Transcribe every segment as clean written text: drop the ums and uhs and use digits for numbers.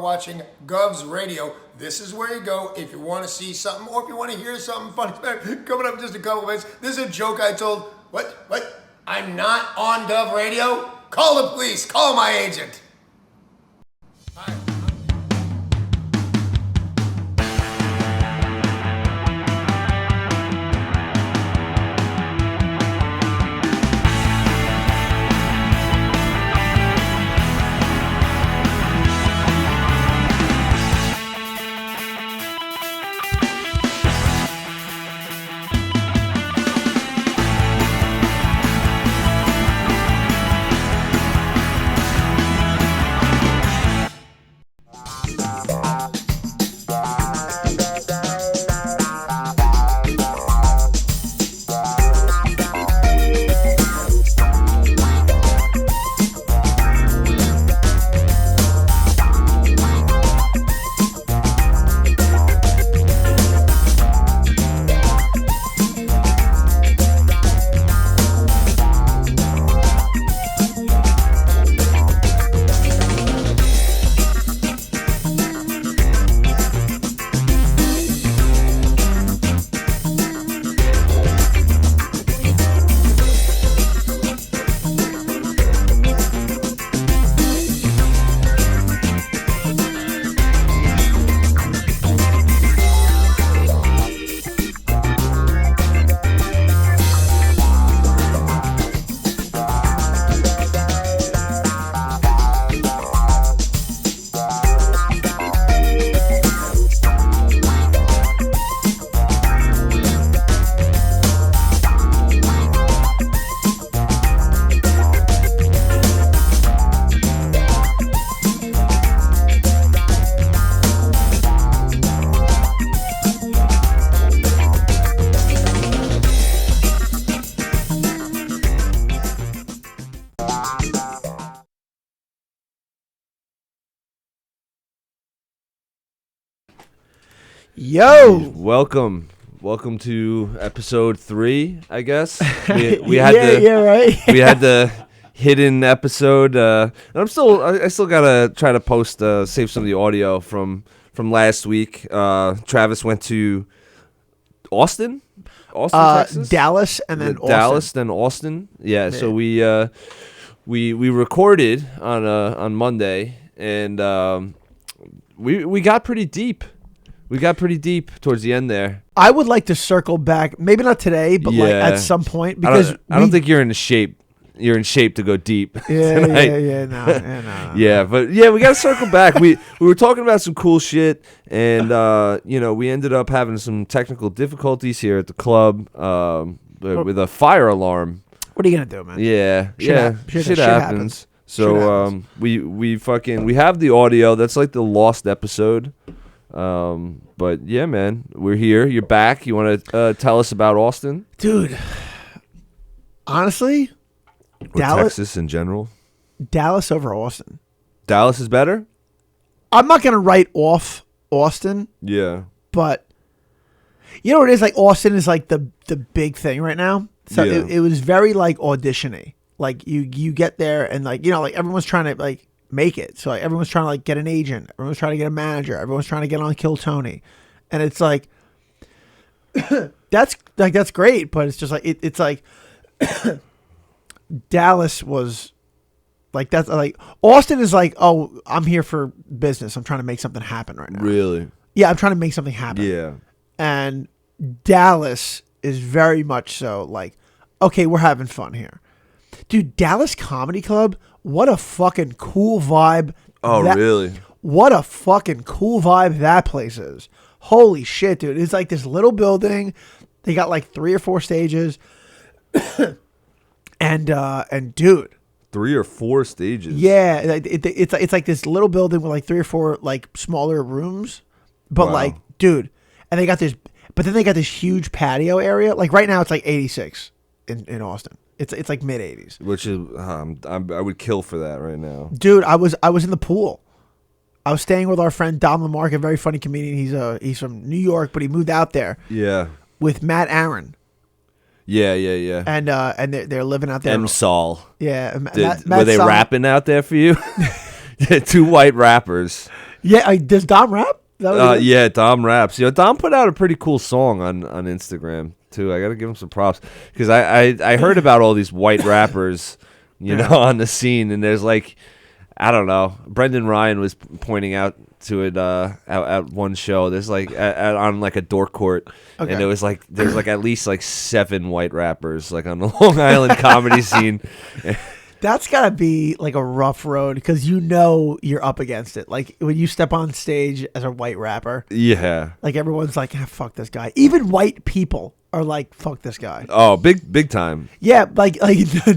are watching Gov's Radio. This is where you go if you want to see something or if you want to hear something funny. Coming up in just a couple of minutes. This is a joke I told. What? I'm not on Gov Radio? Call the police. Call my agent. Hi. Yo, welcome to episode 3, I guess. We had right. We had the hidden episode. And I still gotta try to post, save some of the audio from last week. Travis went to Austin, Texas, Dallas, and then Austin. Dallas, then Austin. Yeah. So we recorded on Monday, and we got pretty deep. We got pretty deep towards the end there. I would like to circle back, maybe not today, but like at some point, because I don't think you're in shape. You're in shape to go deep. No. Yeah, but we got to circle back. We were talking about some cool shit, and we ended up having some technical difficulties here at the club with a fire alarm. What are you gonna do, man? Yeah, shit happens. So we have the audio. That's like the lost episode. But yeah, man, we're here. You're back. You want to tell us about Austin, dude? Honestly, or Texas in general. Dallas over Austin. Dallas is better. I'm not gonna write off Austin. Yeah, but you know what it is? Like Austin is like the big thing right now. So it was very like audition-y. Like you get there and like like everyone's trying to like make it. So like everyone's trying to like get an agent, everyone's trying to get a manager, everyone's trying to get on Kill Tony, and it's like that's great, but it's just like it's like Dallas was like, that's like Austin is like, oh, I'm here for business, I'm trying to make something happen right now. Really? Yeah, I'm trying to make something happen. Yeah. And Dallas is very much so like, okay, we're having fun here. Dude, Dallas Comedy Club, what a fucking cool vibe. Oh, really? What a fucking cool vibe that place is. Holy shit, dude. It's like this little building. They got like 3 or 4 stages. and dude. 3 or 4 stages? Yeah. It's like this little building with like 3 or 4 like smaller rooms. But wow. Like, dude. And they got this, but then they got this huge patio area. Like right now it's like 86 in Austin. It's like mid 80s, which is I would kill for that right now, dude. I was in the pool. I was staying with our friend Dom Lamarck, a very funny comedian. He's from New York, but he moved out there. Yeah, with Matt Aaron. Yeah. And they're living out there. Sol. Yeah, were they rapping out there for you? 2 white rappers. Yeah, does Dom rap? Is that what he does? Yeah, Dom raps. Dom put out a pretty cool song on Instagram too. I gotta give him some props because I heard about all these white rappers, on the scene, and there's like, I don't know. Brendan Ryan was pointing out to it at one show. There's like on like a dork court, and it was like there's like at least like 7 white rappers like on the Long Island comedy scene. That's gotta be like a rough road because you're up against it. Like when you step on stage as a white rapper, Yeah. like everyone's like, fuck this guy. Even white people are like, fuck this guy. Oh, big time. Yeah, like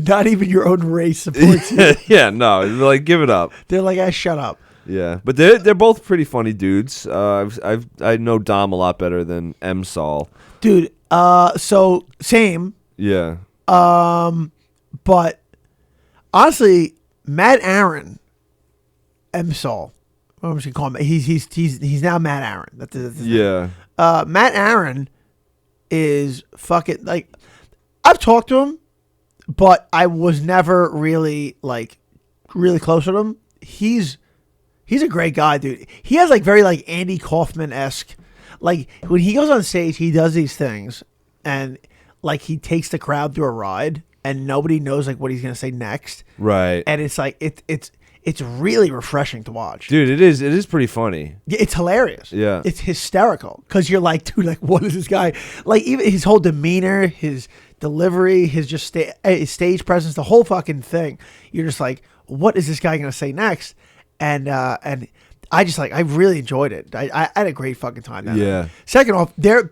not even your own race supports you. Yeah, no, like give it up. They're like, shut up. Yeah, but they're both pretty funny dudes. I know Dom a lot better than M Sol. Dude, so same. Yeah. But honestly, Matt Aaron, MSol, what am I gonna call him? He's now Matt Aaron. That's his name. Yeah. Matt Aaron is fucking like, I've talked to him, but I was never really close with him. He's a great guy, dude. He has like very like Andy Kaufman-esque, like when he goes on stage, he does these things and like he takes the crowd through a ride and nobody knows like what he's gonna say next. Right. And it's like it's really refreshing to watch. Dude, it is pretty funny. It's hilarious. Yeah. It's hysterical because you're like, dude, like what is this guy like? Even his whole demeanor, his delivery, his just his stage presence, the whole fucking thing. You're just like, what is this guy gonna say next? And I just I really enjoyed it. I had a great fucking time. Yeah. Second off, their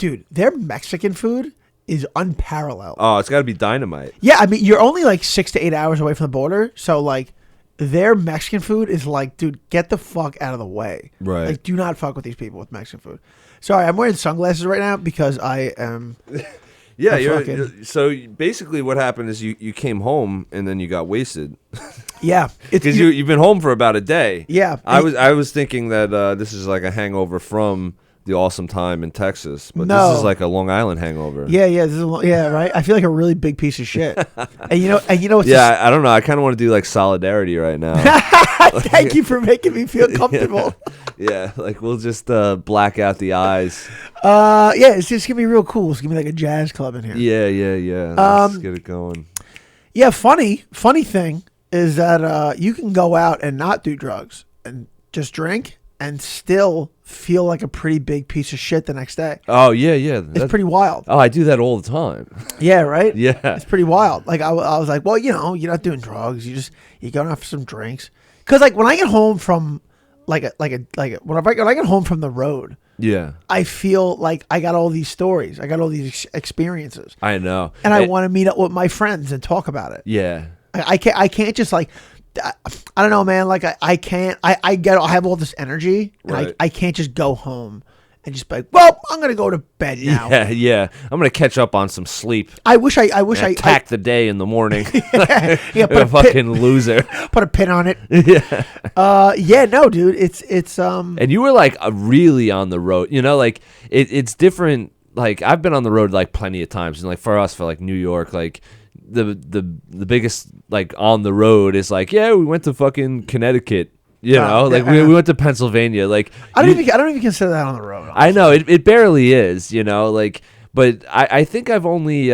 Mexican food is unparalleled. Oh, it's got to be dynamite. Yeah, I mean, you're only like 6 to 8 hours away from the border, so like their Mexican food is like, dude, get the fuck out of the way. Right. Like, do not fuck with these people with Mexican food. Sorry, I'm wearing sunglasses right now because I am. Yeah, so basically what happened is you came home and then you got wasted. Yeah, Because you've been home for about a day. Yeah. I was thinking that this is like a hangover from the awesome time in Texas, but No. this is like a Long Island hangover. Yeah, this is right. I feel like a really big piece of shit. and you know, it's Yeah, I don't know. I kind of want to do like solidarity right now. Thank you for making me feel comfortable. Yeah, like we'll just black out the eyes. Yeah, it's just gonna be real cool. It's gonna be like a jazz club in here. Yeah. Let's get it going. Yeah, funny thing is that you can go out and not do drugs and just drink and still feel like a pretty big piece of shit the next day. Oh yeah. It's pretty wild. Oh, I do that all the time. Yeah, right? Yeah. It's pretty wild. Like I was like, well, you're not doing drugs. You're going out for some drinks. Cause like when I get home from when I get home from the road, Yeah. I feel like I got all these stories. I got all these experiences. I know. And I want to meet up with my friends and talk about it. Yeah. I can't just like, I don't know, man. Like I can't, I have all this energy and Right. I can't just go home and just be like, well, I'm going to go to bed now. Yeah. I'm gonna catch up on some sleep. I wish I attack the day in the morning. yeah, a fucking loser. put a pin on it. Yeah. Yeah, no, dude, it's And you were like really on the road. Like it's different. Like I've been on the road like plenty of times, and like for us, for like New York, like the biggest like on the road is like, yeah, we went to fucking Connecticut. We went to Pennsylvania. Like I don't even consider that on the road. Honestly. I know it barely is. Like, but I think I've only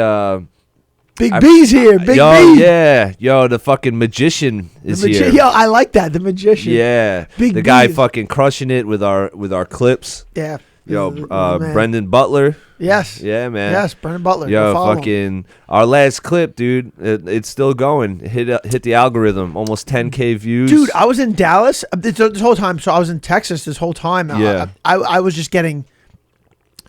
Big B's here. Big B. Yeah. The fucking magician is here. Yo, I like that. The magician. Yeah. Big the guy B's. fucking crushing it with our clips. Yeah. Man. Brendan Butler. Yes. Yeah, man. Yes, Brendan Butler. Yo, Go follow him. fucking our last clip, dude. It's still going. Hit the algorithm. Almost 10K views. Dude, I was in Dallas this whole time. So I was in Texas this whole time. Yeah. I was just getting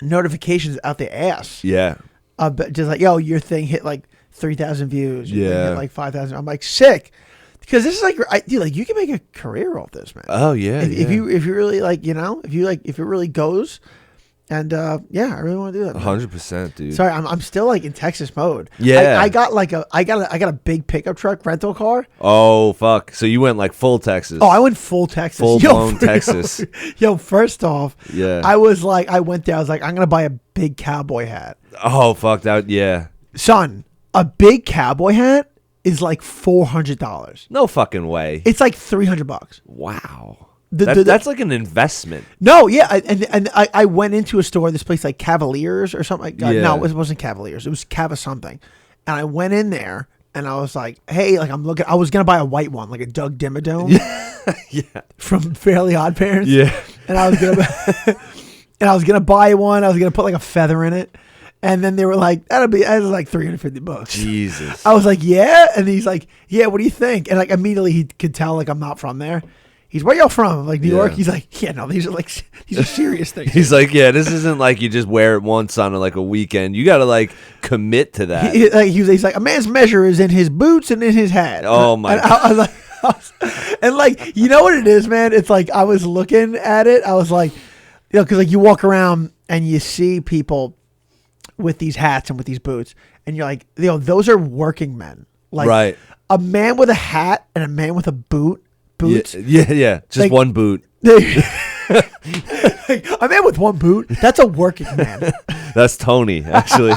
notifications out the ass. Yeah. But just like, yo, your thing hit like 3,000 views. Your thing Yeah. hit like 5,000. I'm like, sick. Because this is like, dude, like you can make a career off this, man. Oh yeah. If you really like, if it really goes, and yeah, I really want to do that. 100%, dude. Sorry, I'm still like in Texas mode. Yeah. I got a big pickup truck rental car. Oh fuck! So you went like full Texas? Oh, I went full Texas. Full blown Texas. Yo, first off, Yeah. I went there. I was like, I'm gonna buy a big cowboy hat. Oh fuck that! Yeah. Son, a big cowboy hat is like $400. No fucking way. It's like $300. Wow. That's like an investment. No, yeah, I went into a store, this place like Cavaliers or something. Yeah. No, it wasn't Cavaliers. It was Cava something. And I went in there and I was like, hey, like I was gonna buy a white one, like a Doug Dimmadome, Yeah. from Fairly Odd Parents. Yeah. And I was gonna buy one. I was gonna put like a feather in it. And then they were like, that was like $350. Jesus. I was like, yeah. And he's like, yeah, what do you think? And like immediately he could tell like I'm not from there. He's, where y'all from? I'm like, New York. He's like, yeah, no, these are serious things. He's like, yeah, this isn't like you just wear it once on like a weekend. You got to like commit to that. He's like, a man's measure is in his boots and in his hat. Oh my and I was like, and like, you know what it is, man? It's like, I was looking at it. I was like, cause like you walk around and you see people with these hats and with these boots, and you're like, those are working men. Like, right. A man with a hat and a man with a boots. Yeah. Just like, one boot. A man with one boot. That's a working man. That's Tony, actually.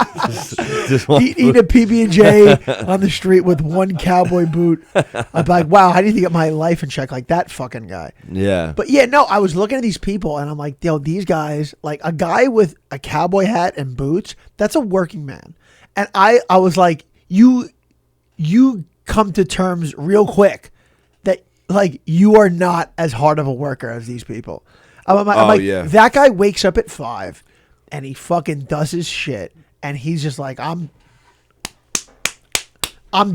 just eat a PB&J on the street with one cowboy boot. I'm like, wow, I need to get my life in check like that fucking guy. Yeah. But yeah, no, I was looking at these people and I'm like, these guys, like a guy with a cowboy hat and boots, that's a working man. And I was like, you come to terms real quick that like you are not as hard of a worker as these people. I'm like, yeah. That guy wakes up at 5 and he fucking does his shit and he's just like, I'm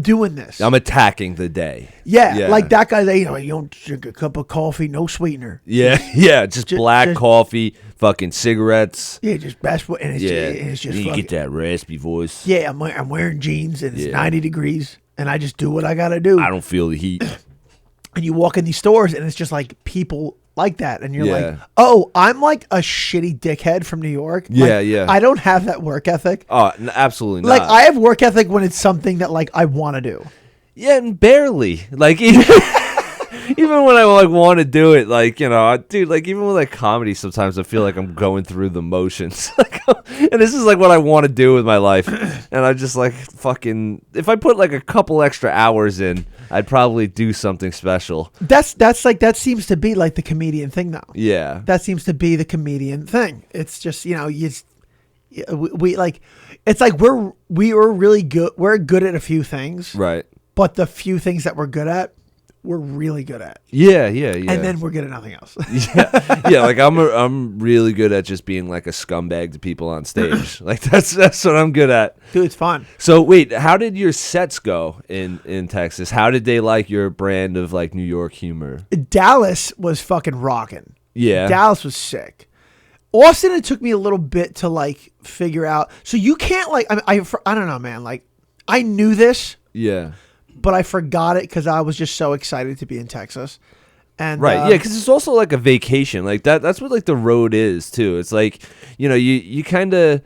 doing this. I'm attacking the day. Yeah. Like that guy's like, you don't drink a cup of coffee, no sweetener. Yeah. Just black coffee, fucking cigarettes. Yeah, just basketball. And it's just you get that raspy voice. Yeah, I'm wearing jeans and it's 90 degrees and I just do what I got to do. I don't feel the heat. And you walk in these stores and it's just like people like that. And you're like, oh, I'm like a shitty dickhead from New York. Yeah. I don't have that work ethic. Oh, absolutely not. Like I have work ethic when it's something that like I want to do. Yeah, and barely. Like even when I like want to do it, like, dude, like even with like comedy, sometimes I feel like I'm going through the motions. And this is like what I want to do with my life. And I just like fucking, if I put like a couple extra hours in, I'd probably do something special. That's like, that seems to be like the comedian thing now. Yeah. That seems to be the comedian thing. It's just, we like, it's like we are really good. We're good at a few things. Right. But the few things that we're good at, we're really good at. Yeah. And then we're good at nothing else. Yeah. Like I'm really good at just being like a scumbag to people on stage. Like that's what I'm good at. Dude, it's fun. So wait, how did your sets go in Texas? How did they like your brand of like New York humor? Dallas was fucking rocking. Yeah. Dallas was sick. Austin, it took me a little bit to like figure out. So you can't like, I don't know, man. Like I knew this. Yeah. But I forgot it because I was just so excited to be in Texas. And right, yeah, because it's also like a vacation. Like that's what like the road is too. It's like, you kind of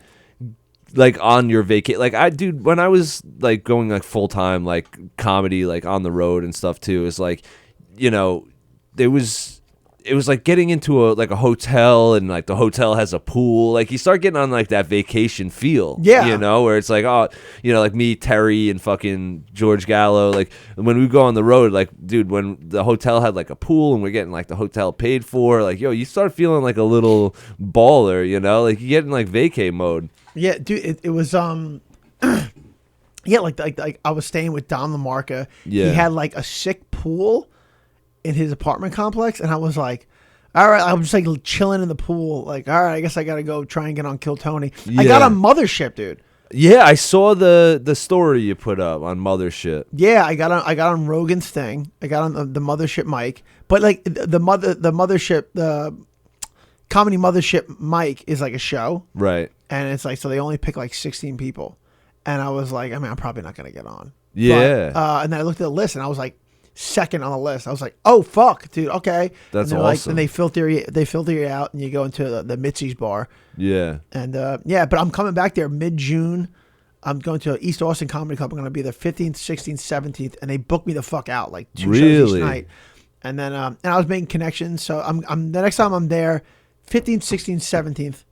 like on your vacation. Like when I was like going like full time like comedy like on the road and stuff too. It's like, it was like getting into a hotel and like the hotel has a pool. Like you start getting on like that vacation feel. Yeah. Where it's like, oh, like me, Terry, and fucking George Gallo. Like when we go on the road, like, dude, when the hotel had like a pool and we're getting like the hotel paid for, like, you start feeling like a little baller, like you get in like vacay mode. Yeah, dude, it was, yeah, like I was staying with Don LaMarca. Yeah. He had like a sick pool in his apartment complex, and I was like, all right, I'm just like chilling in the pool, like, all right, I guess I gotta go try and get on Kill Tony. Yeah. I got on Mothership, dude. Yeah, I saw the story you put up on Mothership. Yeah, I got on Rogan's thing. I got on the Mothership mic, but like the Mothership, the Comedy Mothership mic is like a show, right? And it's like, so they only pick like 16 people, and I was like, I'm probably not gonna get on. Yeah. But, and then I looked at the list, and I was like, second on the list. I was like, oh fuck, dude, okay. That's and awesome. Like, and they filter you out, and you go into the Mitzi's bar. Yeah. And but I'm coming back there mid-June. I'm going to East Austin Comedy Club. I'm going to be there 15th, 16th, 17th, and they booked me the fuck out, like 2 shows each night. And then and I was making connections, so I'm the next time I'm there, 15th, 16th, 17th,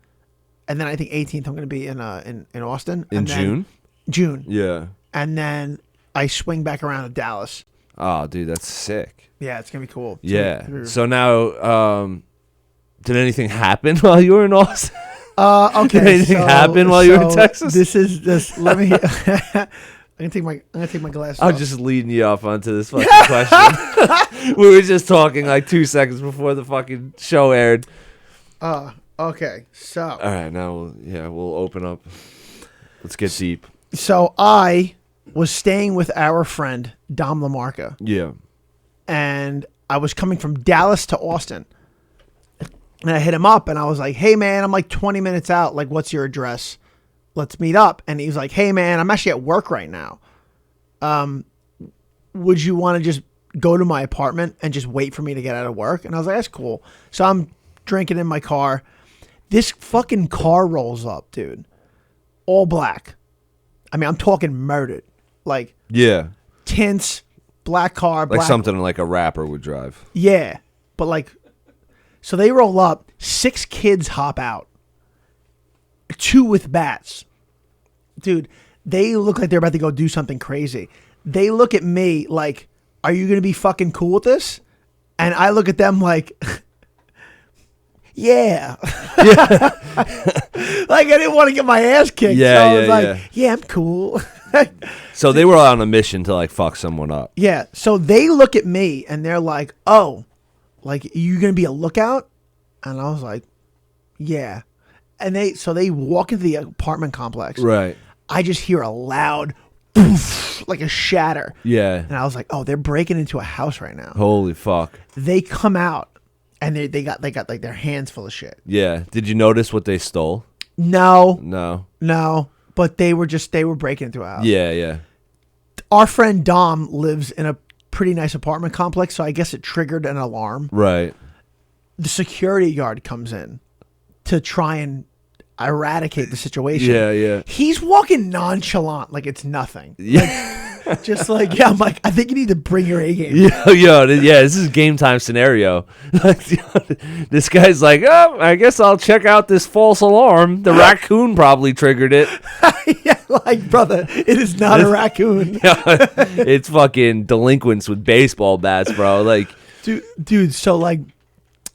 and then I think 18th I'm going to be in Austin. In June. June. Yeah. And then I swing back around to Dallas. Oh, dude, that's sick. Yeah, it's gonna be cool. Yeah. So now, did anything happen while you were in Austin? Okay. Did anything happen while you were in Texas? This is this. Let me. I'm gonna take my glasses I'm off. just leading you off onto this fucking question. We were just talking like 2 seconds before the fucking show aired. Okay. So. All right, now we'll open up. Let's get deep. So I was staying with our friend Dom LaMarca. Yeah. And I was coming from Dallas to Austin. And I hit him up and I was like, hey man, I'm like 20 minutes out. Like, what's your address? Let's meet up. And he's like, hey man, I'm actually at work right now. Would you want to just go to my apartment and just wait for me to get out of work? And I was like, that's cool. So I'm drinking in my car. This fucking car rolls up, dude. All black. I mean, I'm talking murdered. Like, Yeah. tints, black car, Like black. something like a rapper would drive. Yeah. But like, so they roll up, 6 kids hop out, 2 with bats. Dude, they look like they're about to go do something crazy. They look at me like, are you going to be fucking cool with this? And I look at them like, yeah. Like, I didn't want to get my ass kicked. Yeah, so I was yeah, like, yeah, I'm cool. So they were on a mission to like fuck someone up. Yeah. So they look at me and they're like, oh, like, you going to be a lookout? And I was like, yeah. And they walk into the apartment complex. Right. I just hear a loud poof, like a shatter. Yeah. And I was like, oh, they're breaking into a house right now. Holy fuck. They come out and they got like their hands full of shit. Yeah. Did you notice what they stole? No. But they were breaking into a house. Yeah, yeah. Our friend Dom lives in a pretty nice apartment complex, so I guess it triggered an alarm. Right. The security guard comes in to try and eradicate the situation. Yeah, yeah. He's walking nonchalant like it's nothing. Yeah. Like, just like, yeah, I'm like, I think you need to bring your A game. Yeah, this is a game time scenario. Like, this guy's like, oh, I guess I'll check out this false alarm. The raccoon probably triggered it. Yeah, like, brother, it is not a raccoon. It's fucking delinquents with baseball bats, bro. Like, dude, so like,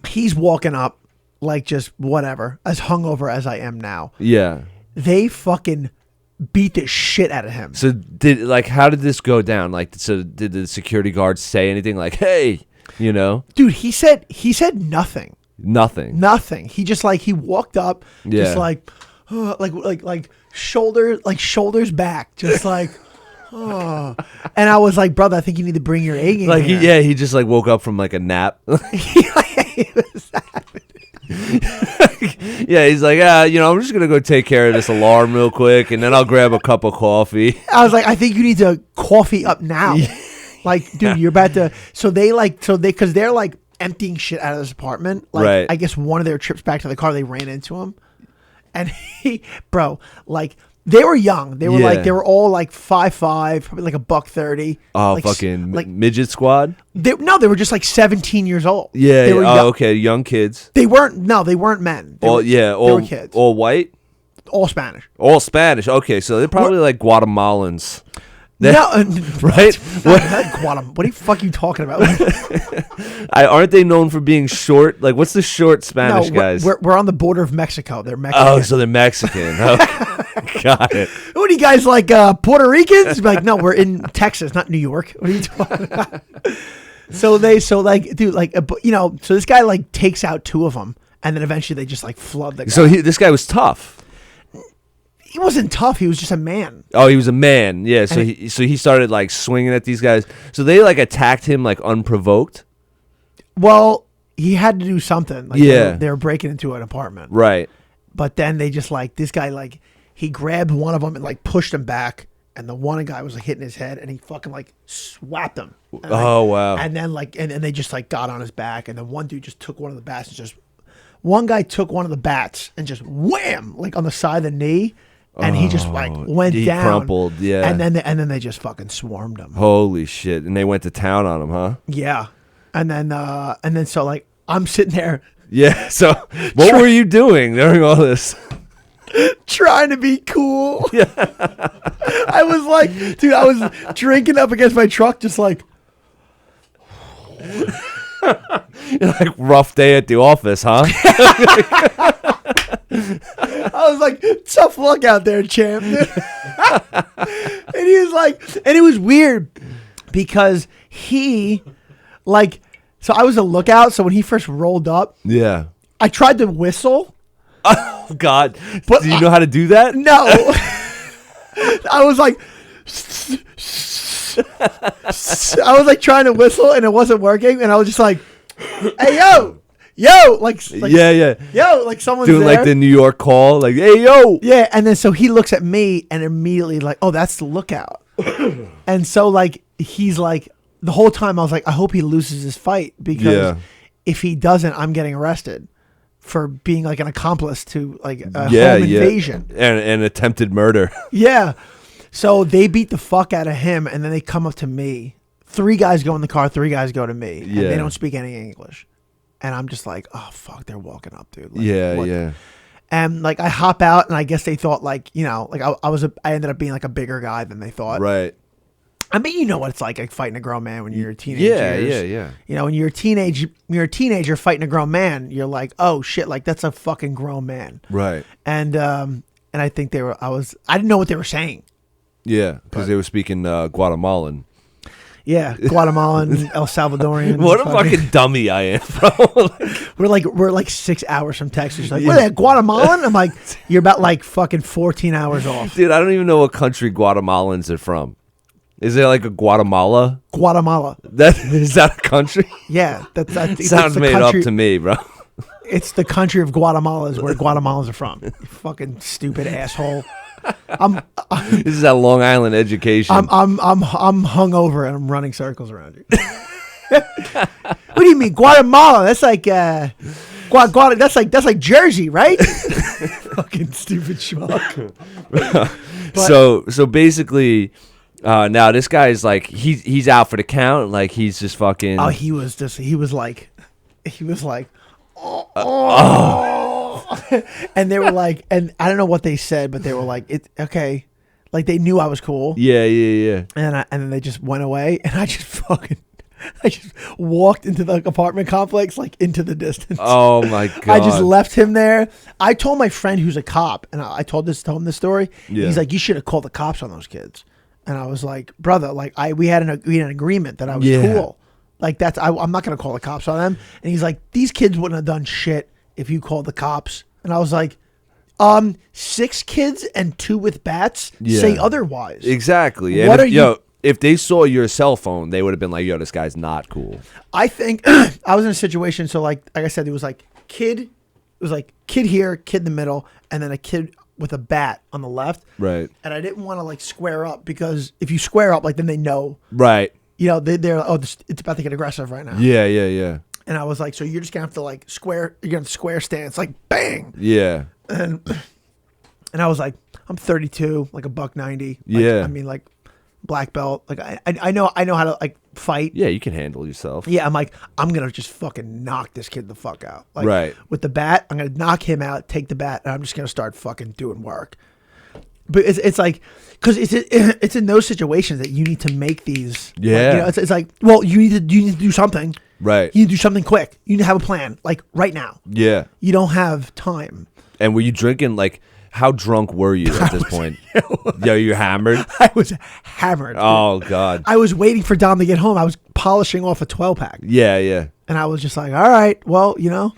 he's walking up like just whatever, as hungover as I am now. yeah. They fucking beat the shit out of him. So how did this go down? Like, so did the security guards say anything like, hey, you know? Dude, he said nothing. Nothing. He just like, he walked up, just like, shoulders back, just like, oh. And I was like, brother, I think you need to bring your A game. Like, here. he just like woke up from like a nap. Yeah, he's like, I'm just gonna go take care of this alarm real quick, and then I'll grab a cup of coffee. I was like, I think you need to coffee up now. Like, dude, you're about to. Because they're like emptying shit out of this apartment. Like, right. I guess one of their trips back to the car, they ran into him, and like. They were young. They were they were all like 5'5", probably like $130. Oh, like, fucking like midget squad. they were just like 17 years old. Yeah. They were young. Okay, young kids. They weren't men. They were kids. All white. All Spanish. All Spanish. Okay, so they're probably like Guatemalans. Right? What the fuck are you talking about? Aren't they known for being short? Like, what's the short Spanish guys? We're on the border of Mexico. They're Mexican. Oh, so they're Mexican. Okay. Got it. What are you guys, like Puerto Ricans? Like, no, we're in Texas, not New York. What are you talking about? So this guy like takes out 2 of them, and then eventually they just like flood the guy. So this guy was tough. He wasn't tough. He was just a man. Oh, he was a man. Yeah. So he started like swinging at these guys. So they like attacked him like unprovoked. Well, he had to do something. Like, yeah. They were breaking into an apartment. Right. But then they just like, this guy, like, he grabbed one of them and like pushed him back. And the one guy was like hitting his head and he fucking like swapped him. And, wow. And then like, and they just like got on his back. And then one dude just took one of the bats and one guy took one of the bats and just wham, like on the side of the knee. And he just like went he down. crumpled, yeah. And then they just fucking swarmed him. Holy shit. And they went to town on him, huh? Yeah. And then so like I'm sitting there. Yeah. So what were you doing during all this? Trying to be cool. Yeah. I was like, dude, I was drinking up against my truck, just like, Like, rough day at the office, huh? I was like, tough luck out there, champ. And he was like, and it was weird because he, like, so I was a lookout. So when he first rolled up, Yeah. I tried to whistle. Oh, God. But Do you know how to do that? No. I was like, trying to whistle and it wasn't working. And I was just like, hey, yo, like yeah. yo, like someone's Doing there. like the New York call, like, hey, yo. Yeah, and then so he looks at me and immediately like, oh, that's the lookout. And so like he's like the whole time I was like, I hope he loses his fight because if he doesn't, I'm getting arrested for being like an accomplice to like a home invasion and attempted murder. Yeah. So they beat the fuck out of him and then they come up to me. 3 guys go in the car, 3 guys go to me, and they don't speak any English. And I'm just like, oh fuck, they're walking up, dude. Like, Yeah. And like I hop out, and I guess they thought like, you know, like I ended up being like a bigger guy than they thought. Right. I mean, you know what it's like fighting a grown man when you're a teenager. Yeah. You know, when you're a teenager fighting a grown man, you're like, oh shit, like that's a fucking grown man. Right. And I think I didn't know what they were saying. Yeah, because they were speaking Guatemalan. Yeah, Guatemalan, El Salvadorian. What a fucking dummy I am, bro. We're like 6 hours from Texas. Like, what are they, Guatemalan? I'm like, you're about like fucking 14 hours off. Dude, I don't even know what country Guatemalans are from. Is there like a Guatemala? Guatemala. Is that a country? Yeah, that's Sounds made country, up to me, bro. It's the country of Guatemala is where Guatemalans are from. You fucking stupid asshole. This is that Long Island education. I'm hungover and I'm running circles around you. What do you mean Guatemala? That's like that's like Jersey, right? Fucking stupid schmuck. So basically, now this guy's like he's out for the count. Like he's just fucking. Oh, he was like, and they were like, and I don't know what they said, but they were like, "It's okay," like they knew I was cool. Yeah. And then they just went away, and I just walked into the apartment complex, like into the distance. Oh my God! I just left him there. I told my friend who's a cop, and I told him this story. Yeah. He's like, "You should have called the cops on those kids." And I was like, "Brother, like we had an agreement that I was cool. Like I'm not gonna call the cops on them." And he's like, "These kids wouldn't have done shit if you called the cops." And I was like, 6 kids and 2 with bats say otherwise. Exactly. What and if they saw your cell phone, they would have been like, yo, this guy's not cool. I think I was in a situation. So like I said, it was like kid here, kid in the middle, and then a kid with a bat on the left. Right. And I didn't want to like square up because if you square up, like then they know. Right. You know, they're it's about to get aggressive right now. Yeah. And I was like, so you're just gonna have to like square. You're gonna square stance, like bang. Yeah. And I was like, I'm 32, like $190. Like, Yeah. I mean, like black belt. Like I know how to like fight. Yeah, you can handle yourself. Yeah, I'm like, I'm gonna just fucking knock this kid the fuck out. Like, right. With the bat, I'm gonna knock him out, take the bat, and I'm just gonna start fucking doing work. But it's like, because it's in those situations that you need to make these. Yeah. Like, you know, it's like, well, you need to do something. Right. You need to do something quick. You need to have a plan, like right now. Yeah. You don't have time. And were you drinking, like, how drunk were you at this point? Yo, you hammered? I was hammered. Oh, God. I was waiting for Dom to get home. I was polishing off a 12-pack. Yeah. And I was just like, all right, well, you know.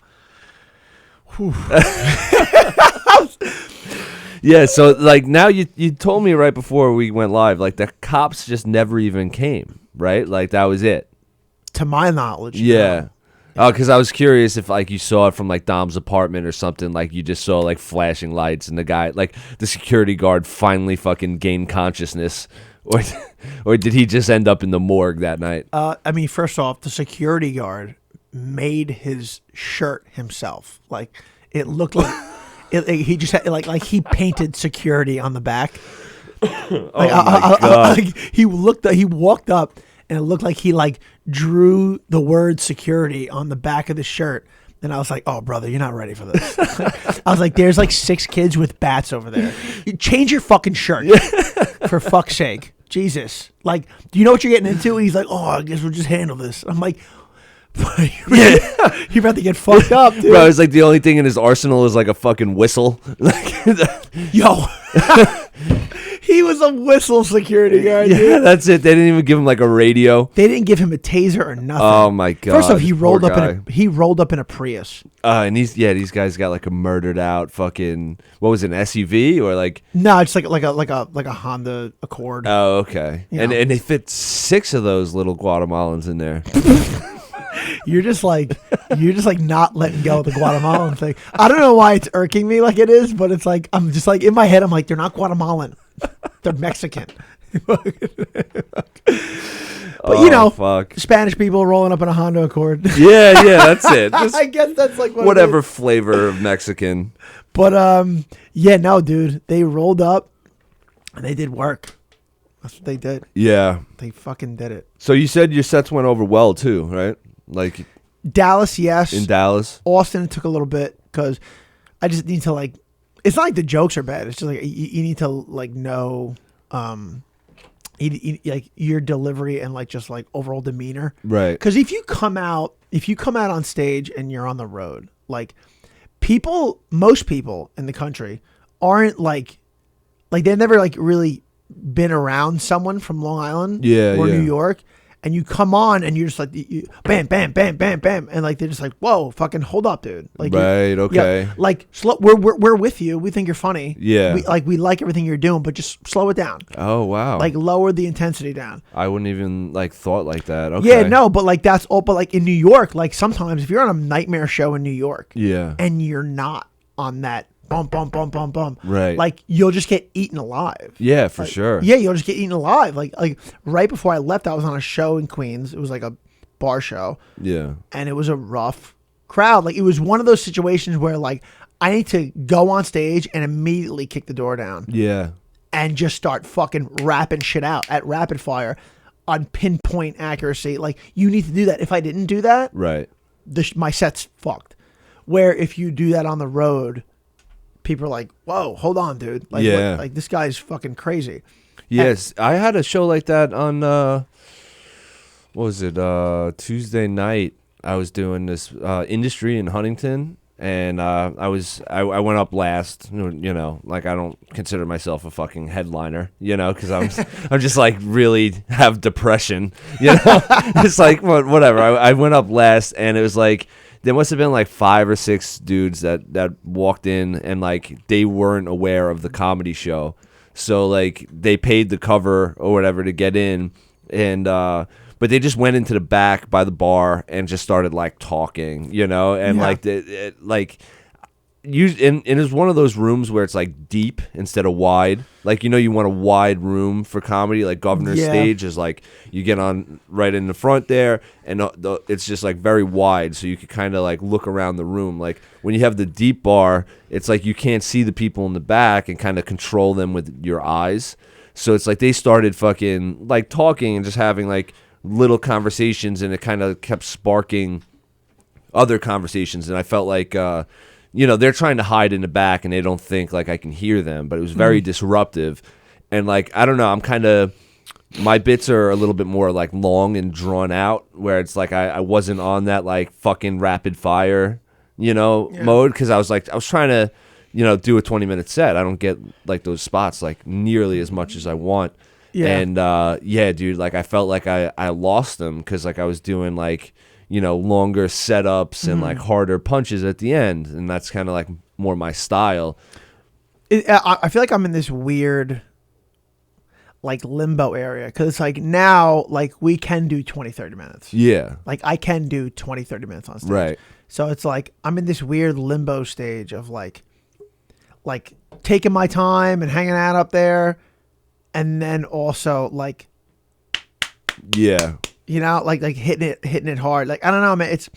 Yeah, so, like, now you told me right before we went live, like, the cops just never even came, right? Like, that was it. To my knowledge. Yeah. Oh, because I was curious if, like, you saw it from, like, Dom's apartment or something. Like, you just saw, like, flashing lights and the guy, like, the security guard finally fucking gained consciousness. Or did he just end up in the morgue that night? I mean, first off, the security guard made his shirt himself. Like, it looked like he just had, like he painted security on the back. Like, my God. He walked up and it looked like he like drew the word security on the back of the shirt. And I was like, oh, brother, you're not ready for this. I was like, there's like 6 kids with bats over there. Change your fucking shirt, for fuck's sake. Jesus. Like, do you know what you're getting into? And he's like, oh, I guess we'll just handle this. I'm like, You're about to get fucked up, dude. Bro, it's like the only thing in his arsenal is like a fucking whistle. Yo. He was a whistle security guard, Yeah, dude. that's it. They didn't even give him like a radio. They didn't give him a taser or nothing. Oh my god! First off, he rolled Poor up in a Prius. And these guys got like a murdered out fucking, what was it, an SUV or like? No, it's like a Honda Accord. Oh, okay. You And know. and they fit 6 of those little Guatemalans in there. You're just like not letting go of the Guatemalan thing. I don't know why it's irking me like it is, but it's like I'm just like in my head I'm like they're not Guatemalan, they're Mexican. But you know, fuck. Spanish people rolling up in a Honda Accord. Yeah, that's it. Just I guess that's like what whatever it is. flavor of Mexican. But yeah, no, dude, they rolled up and they did work. That's what they did. Yeah. They fucking did it. So you said your sets went over well too, right? Like Dallas, yes. in Dallas. Austin, it took a little bit because I just need to like. It's not like the jokes are bad. It's just like you need to like know, like your delivery and like just like overall demeanor. Right. Because if you come out on stage and you're on the road, like most people in the country aren't like they've never like really been around someone from Long Island or New York. And you come on and you're just like, bam, bam, bam, bam, bam. And like, they're just like, whoa, fucking hold up, dude. Like, right, okay. Yeah, like, we're with you. We think you're funny. Yeah. We like everything you're doing, but just slow it down. Oh, wow. Like, lower the intensity down. I wouldn't even like thought like that. Okay. Yeah, no, but like, that's all. But like in New York, like sometimes if you're on a nightmare show in New York and you're not on that bum, bum, bum, bum, bum. Right. Like, you'll just get eaten alive. Yeah, for like, sure. Yeah, you'll just get eaten alive. Like right before I left, I was on a show in Queens. It was like a bar show. Yeah. And it was a rough crowd. Like, it was one of those situations where, like, I need to go on stage and immediately kick the door down. Yeah. And just start fucking rapping shit out at rapid fire on pinpoint accuracy. Like, you need to do that. If I didn't do that, right, my set's fucked. Where if you do that on the road, people are like, whoa, hold on, dude. Like, yeah. like this guy's fucking crazy. Yes. I had a show like that on, what was it, Tuesday night. I was doing this industry in Huntington, and I went up last, you know, like I don't consider myself a fucking headliner, you know, because I'm just like really have depression, you know. It's like whatever. I went up last, and it was like there must have been like 5 or 6 dudes that walked in, and like they weren't aware of the comedy show, so like they paid the cover or whatever to get in, and but they just went into the back by the bar and just started like talking, you know, and like and it was one of those rooms where it's like deep instead of wide. Like, you know, you want a wide room for comedy. Like Governor's Stage is like you get on right in the front there, and it's just like very wide, so you could kind of like look around the room. Like when you have the deep bar, it's like you can't see the people in the back and kind of control them with your eyes. So it's like they started fucking like talking and just having like little conversations, and it kind of kept sparking other conversations, and I felt like you know, they're trying to hide in the back and they don't think like I can hear them, but it was very disruptive. And like, I don't know, I'm kind of, my bits are a little bit more like long and drawn out, where it's like I wasn't on that like fucking rapid fire, you know, mode, because I was trying to, you know, do a 20-minute set. I don't get like those spots like nearly as much as I want. Yeah. And yeah, dude, like I felt like I lost them because like I was doing like, you know, longer setups and like harder punches at the end, and that's kind of like more my style. I feel like I'm in this weird like limbo area, because it's like now like we can do 20-30 minutes. Yeah, like I can do 20-30 minutes on stage, right? So it's like I'm in this weird limbo stage of like taking my time and hanging out up there, and then also like you know, like hitting it hard. Like, I don't know, man. It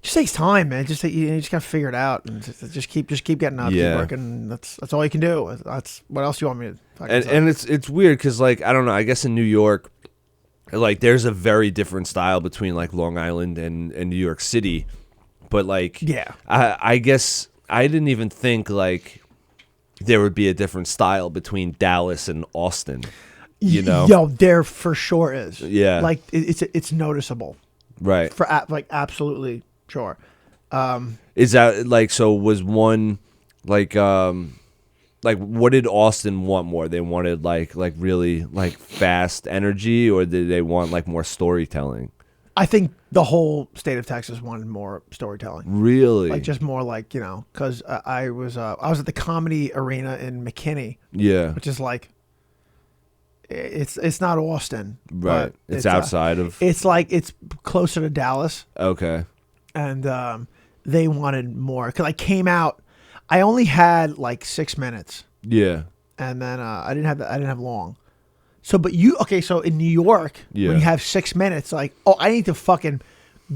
just takes time, man. You just gotta figure it out, and just keep getting up, keep working. That's all you can do. That's what else you want me to. And it's weird because like I don't know. I guess in New York, like there's a very different style between like Long Island and New York City, but like I guess I didn't even think like there would be a different style between Dallas and Austin. You know, yo, there for sure is. Yeah, like it's noticeable. Right. For like absolutely sure. Is that like, so was one like what did Austin want more? They wanted like really like fast energy, or did they want like more storytelling? I think the whole state of Texas wanted more storytelling. Really? Like just more like, because I was at the Comedy Arena in McKinney. Yeah. Which is like, it's not Austin. Right. But It's outside of. It's like, it's closer to Dallas. Okay. And they wanted more. Because I came out, I only had like 6 minutes. Yeah. And then I didn't have long. So, so in New York, Yeah. when you have 6 minutes, like, oh, I need to fucking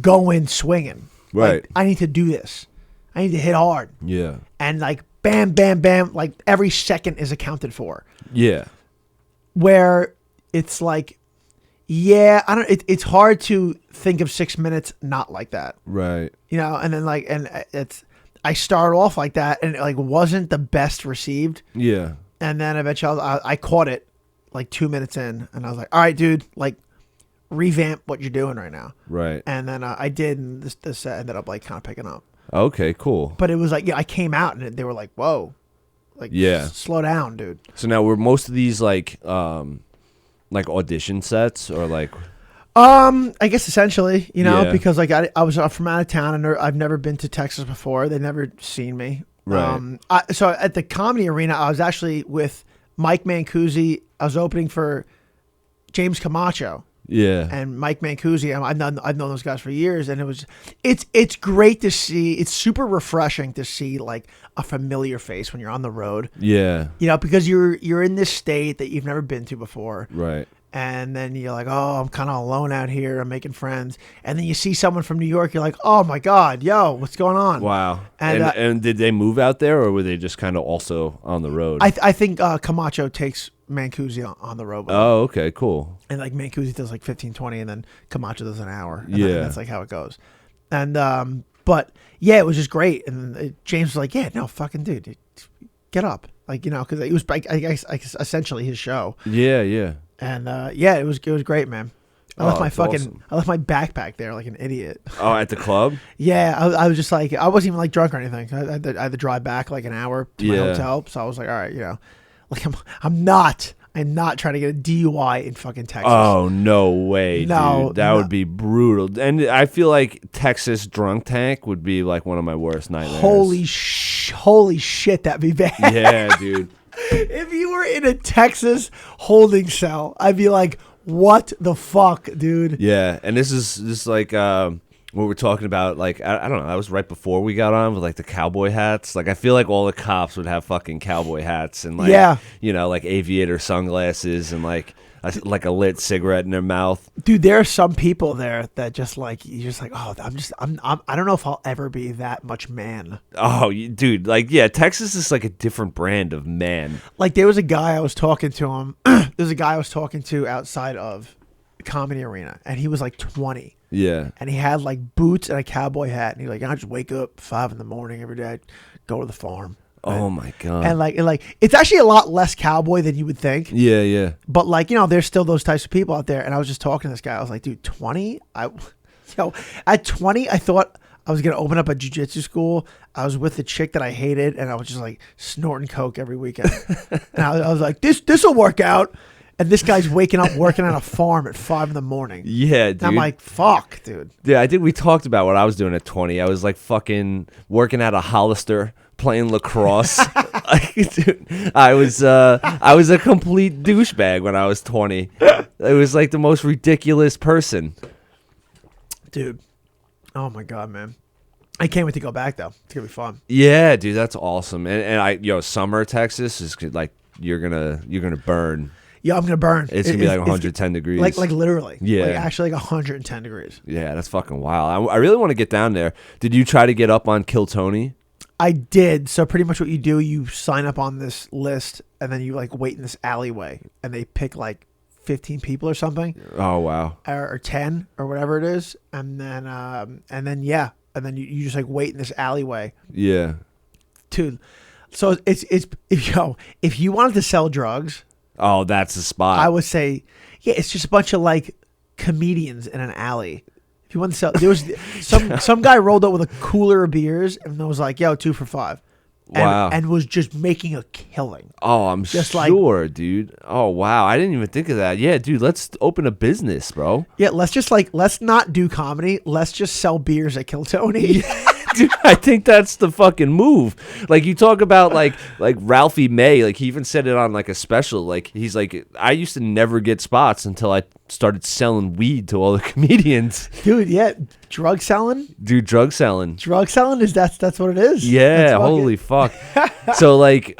go in swinging. Right. Like, I need to do this. I need to hit hard. Yeah. And like, bam, bam, bam, like every second is accounted for. Yeah. Where it's like, yeah, it's hard to think of 6 minutes not like that. Right. And then like, I started off like that, and it like wasn't the best received. Yeah. And then eventually I caught it like 2 minutes in, and I was like, all right, dude, like revamp what you're doing right now. Right. And then I did, and this set ended up like kind of picking up. Okay, cool. But it was like, I came out and they were like, whoa, like, yeah, slow down, dude. So now were most of these like audition sets, or like? I guess essentially, Yeah. because like I was from out of town, and I've never been to Texas before. They'd never seen me. Right. So at the Comedy Arena, I was actually with Mike Mancusi. I was opening for James Camacho. Yeah. And Mike Mancusi. I've known those guys for years, and it's great to see. It's super refreshing to see like a familiar face when you're on the road. Yeah. Because you're in this state that you've never been to before. Right. And then you're like, oh, I'm kind of alone out here. I'm making friends. And then you see someone from New York. You're like, oh my God, yo, what's going on? Wow. And and did they move out there, or were they just kind of also on the road? I think Camacho takes Mancusi on the road. With him. Oh, okay, cool. And like Mancusi does like 15, 20, and then Camacho does an hour. And Yeah. that's like how it goes. And but yeah, it was just great. And James was like, yeah, no, fucking dude, get up, like because it was I guess essentially his show. Yeah, yeah. And yeah, it was great, man. I left my that's awesome. I left my backpack there like an idiot. Oh, at the club? Yeah, I was just like, I wasn't even like drunk or anything. I had to drive back like an hour to my hotel. So I was like, all right, like I'm not trying to get a DUI in fucking Texas. Oh, no way, No, dude. That would be brutal. And I feel like Texas drunk tank would be like one of my worst nightmares. Holy shit, that'd be bad. Yeah, dude. If you were in a Texas holding cell, I'd be like, what the fuck, dude? Yeah, and this is like what we're talking about. Like I don't know. That was right before we got on with like the cowboy hats. Like I feel like all the cops would have fucking cowboy hats and like like aviator sunglasses and like a lit cigarette in their mouth. Dude, there are some people there that just like you're just like, oh, I don't know if I'll ever be that much man. Oh, dude, like yeah, Texas is like a different brand of man. Like there was a guy I was talking to him. There's a guy I was talking to outside of the Comedy Arena, and he was like 20. Yeah. And he had like boots and a cowboy hat, and he's like, I just wake up 5 a.m. every day, go to the farm. Oh my God. And like it's actually a lot less cowboy than you would think. Yeah, yeah. But like, there's still those types of people out there. And I was just talking to this guy. I was like, dude, 20? At 20, I thought I was going to open up a jiu-jitsu school. I was with the chick that I hated, and I was just like snorting coke every weekend. And I was like, this will work out. And this guy's waking up working on a farm at 5 a.m. Yeah, dude. And I'm like, fuck, dude. Yeah, I think we talked about what I was doing at 20. I was like fucking working at a Hollister, playing lacrosse. Dude, I was a complete douchebag when I was 20. It was like the most ridiculous person. Dude. Oh my God, man. I can't wait to go back though. It's gonna be fun. Yeah, dude, that's awesome. And summer Texas is like you're gonna burn. Yeah, I'm gonna burn. It's gonna be like 110 degrees. Like literally. Yeah. Like actually like 110 degrees. Yeah, that's fucking wild. I really want to get down there. Did you try to get up on Kill Tony? I did. So pretty much what you do, you sign up on this list, and then you like wait in this alleyway, and they pick like 15 people or something. Oh wow. Or 10 or whatever it is, and then yeah, and then you just like wait in this alleyway. Yeah. Dude, so it's if you wanted to sell drugs. Oh, that's the spot. I would say, yeah, it's just a bunch of like comedians in an alley. If you want to sell, there was some guy rolled up with a cooler of beers and was like, "Yo, 2 for $5." Wow. And was just making a killing. Oh, I'm Just sure, dude. Oh, wow. I didn't even think of that. Yeah, dude, let's open a business, bro. Yeah, let's not do comedy. Let's just sell beers at Kill Tony. Dude, I think that's the fucking move. Like you talk about like Ralphie May, like he even said it on like a special. Like he's like, I used to never get spots until I started selling weed to all the comedians. Dude, yeah, drug selling. Dude, drug selling. Drug selling is that's what it is. Yeah, That's holy fuck. So like,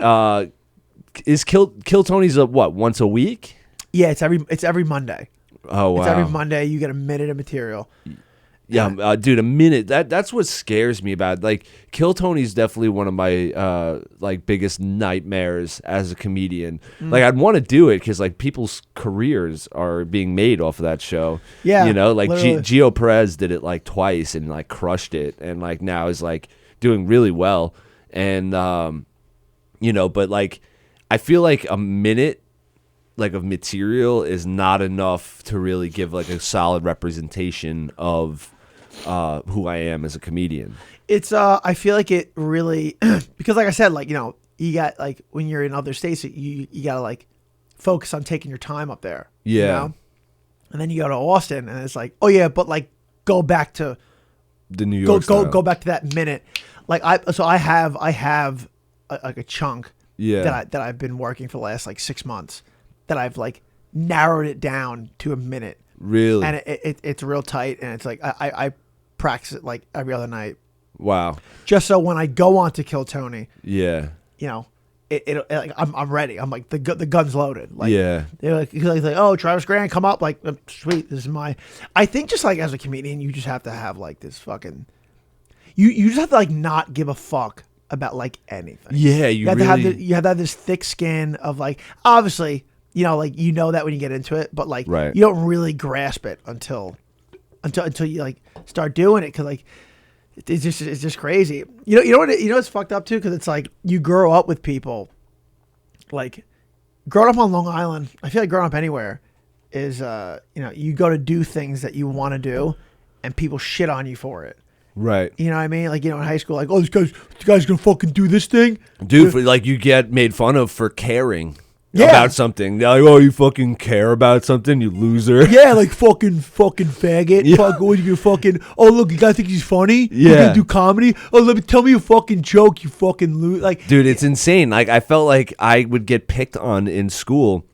is Kill Tony's what, once a week? Yeah, it's every Monday. Oh wow. It's every Monday. You get a minute of material. Yeah, dude, a minute. That's what scares me about it. Like Kill Tony's definitely one of my like biggest nightmares as a comedian. Like I'd want to do it because like people's careers are being made off of that show. Yeah, you know, like literally. Gio Perez did it like twice and like crushed it, and like now is like doing really well. And you know, but like I feel like a minute like of material is not enough to really give like a solid representation of who I am as a comedian. It's I feel like it really because like I said, like, you know, you got like when you're in other states, you gotta like focus on taking your time up there. Yeah. You know? And then you go to Austin and it's like, oh yeah, but like go back to The New York go back to that minute. Like I have like a chunk that I've been working for the last like 6 months that I've like narrowed it down to a minute. Really? And it's real tight, and it's like I practice it like every other night. Wow. Just so when I go on to Kill Tony, Yeah. you know, it like I'm ready. I'm like the gun's loaded. Like, Yeah. They're like, oh, Travis Grant, come up. Like, sweet, this is my. I think just like as a comedian, you just have to have like this fucking. You just have to like not give a fuck about like anything. Yeah, you have really... to have this thick skin of like, obviously, you know, like you know that when you get into it, but like Right. you don't really grasp it until you like start doing it, because like it's just crazy. You know what's fucked up too, because it's like you grow up with people, like growing up on Long Island. I feel like growing up anywhere is you know, you go to do things that you want to do, and people shit on you for it. Right. You know what I mean? Like, you know, in high school, like, oh, this guy's gonna fucking do this thing, Dude, for, like you get made fun of for caring. Yeah. About something. They're like, oh, you fucking care about something, you loser. Yeah, like fucking faggot. Yeah. Fuck, what you fucking? Oh, look, you guys think he's funny? Yeah. You gonna do comedy? Oh, tell me a fucking joke, you fucking loser. Like, Dude, it's insane. Like I felt like I would get picked on in school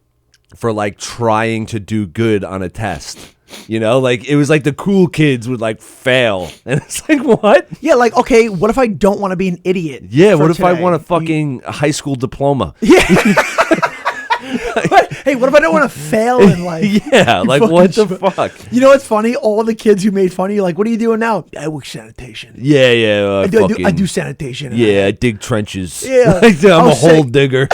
for like trying to do good on a test. You know, like it was like the cool kids would like fail, and it's like, what? yeah, like, okay, what if I don't want to be an idiot? Yeah, for what if I today? want a fucking high school diploma? Yeah. Hey, what if I don't want to fail in life? Yeah, like what the fuck? You know what's funny? All the kids who made fun of you, like, what are you doing now? I work sanitation. Yeah, I do sanitation. Yeah, I dig trenches. Yeah. Like, I'm a hole sick. digger.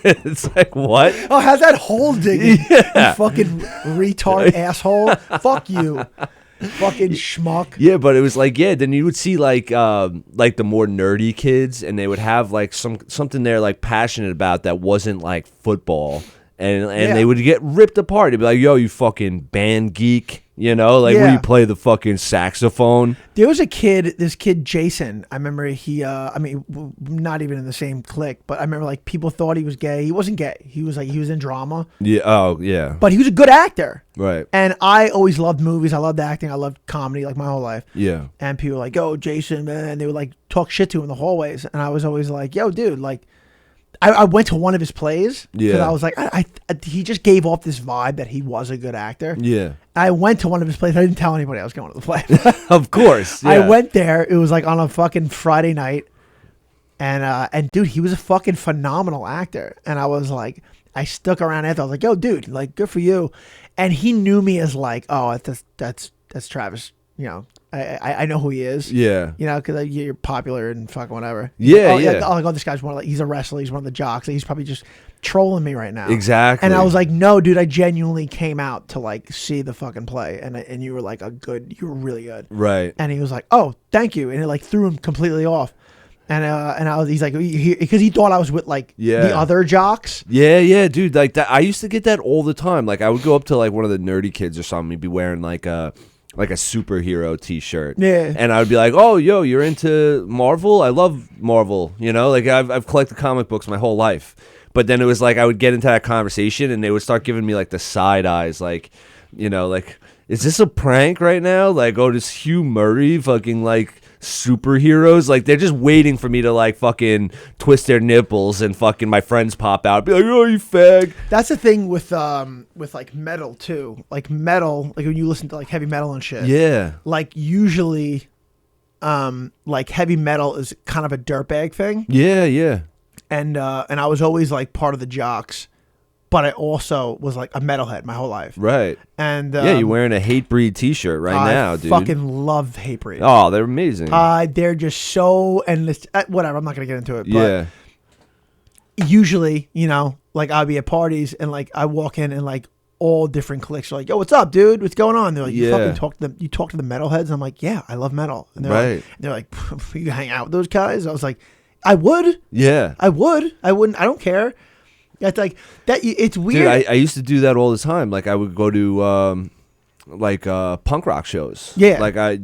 It's like, what? Oh, how's that hole digging? Yeah. You fucking retard asshole. Fuck you. Fucking schmuck. Yeah, but it was like, yeah, then you would see like the more nerdy kids, and they would have like something they're like passionate about that wasn't like football, and Yeah. they would get ripped apart. They'd be like, yo, you fucking band geek, you know, like when Yeah. you play the fucking saxophone. There was this kid Jason. I remember he. I mean, not even in the same clique, but I remember like people thought he was gay. He wasn't gay. He was in drama, Yeah. Oh, yeah. but he was a good actor. Right. And I always loved movies. I loved acting. I loved comedy like my whole life. Yeah. And people were like, "Yo, Jason, man," and they would like talk shit to him in the hallways. And I was always like, "Yo, dude, like." I went to one of his plays because Yeah. I was like, he just gave off this vibe that he was a good actor. Yeah. I went to one of his plays. I didn't tell anybody I was going to the play. Of course. Yeah. I went there. It was like on a fucking Friday night, and dude, he was a fucking phenomenal actor. And I was like, I stuck around after. I was like, yo, dude, like, good for you. And he knew me as like, oh, that's Travis. You know, I know who he is. Yeah. You know, because like, you're popular and fucking whatever. Yeah, oh, yeah. Oh, like, oh, this guy's he's a wrestler. He's one of the jocks. Like, he's probably just trolling me right now. Exactly. And I was like, no, dude, I genuinely came out to like see the fucking play, and you were like you were really good. Right. And he was like, oh, thank you, and it like threw him completely off. And he's like, because he thought I was with like the other jocks. Yeah, dude. Like that, I used to get that all the time. Like I would go up to like one of the nerdy kids or something. He'd be wearing like a superhero T-shirt. Yeah. And I would be like, oh, yo, you're into Marvel? I love Marvel. You know, like I've collected comic books my whole life. But then it was like I would get into that conversation and they would start giving me like the side eyes, like, you know, like, is this a prank right now? Like, oh, does Hugh Murray fucking like superheroes? Like, they're just waiting for me to like fucking twist their nipples and fucking my friends pop out, be like, oh, you fag. That's the thing with like metal too. Like metal, like when you listen to like heavy metal and shit. Yeah. Like usually, like heavy metal is kind of a dirtbag thing. Yeah. And I was always like part of the jocks, but I also was like a metalhead my whole life. Right. And yeah, you're wearing a Hatebreed T-shirt now, dude. I fucking love Hatebreed. Oh, they're amazing. They're just so endless. Whatever, I'm not gonna get into it. But yeah. Usually, you know, like I'll be at parties and like I walk in and like all different cliques are like, yo, what's up, dude? What's going on? They're like, you fucking talk to them. You talk to the metalheads. And I'm like, yeah, I love metal. And they're like, you hang out with those guys? I was like, I would. Yeah. I would. I wouldn't. I don't care. It's like that. It's weird. Dude, I used to do that all the time. Like I would go to punk rock shows. Yeah. Like I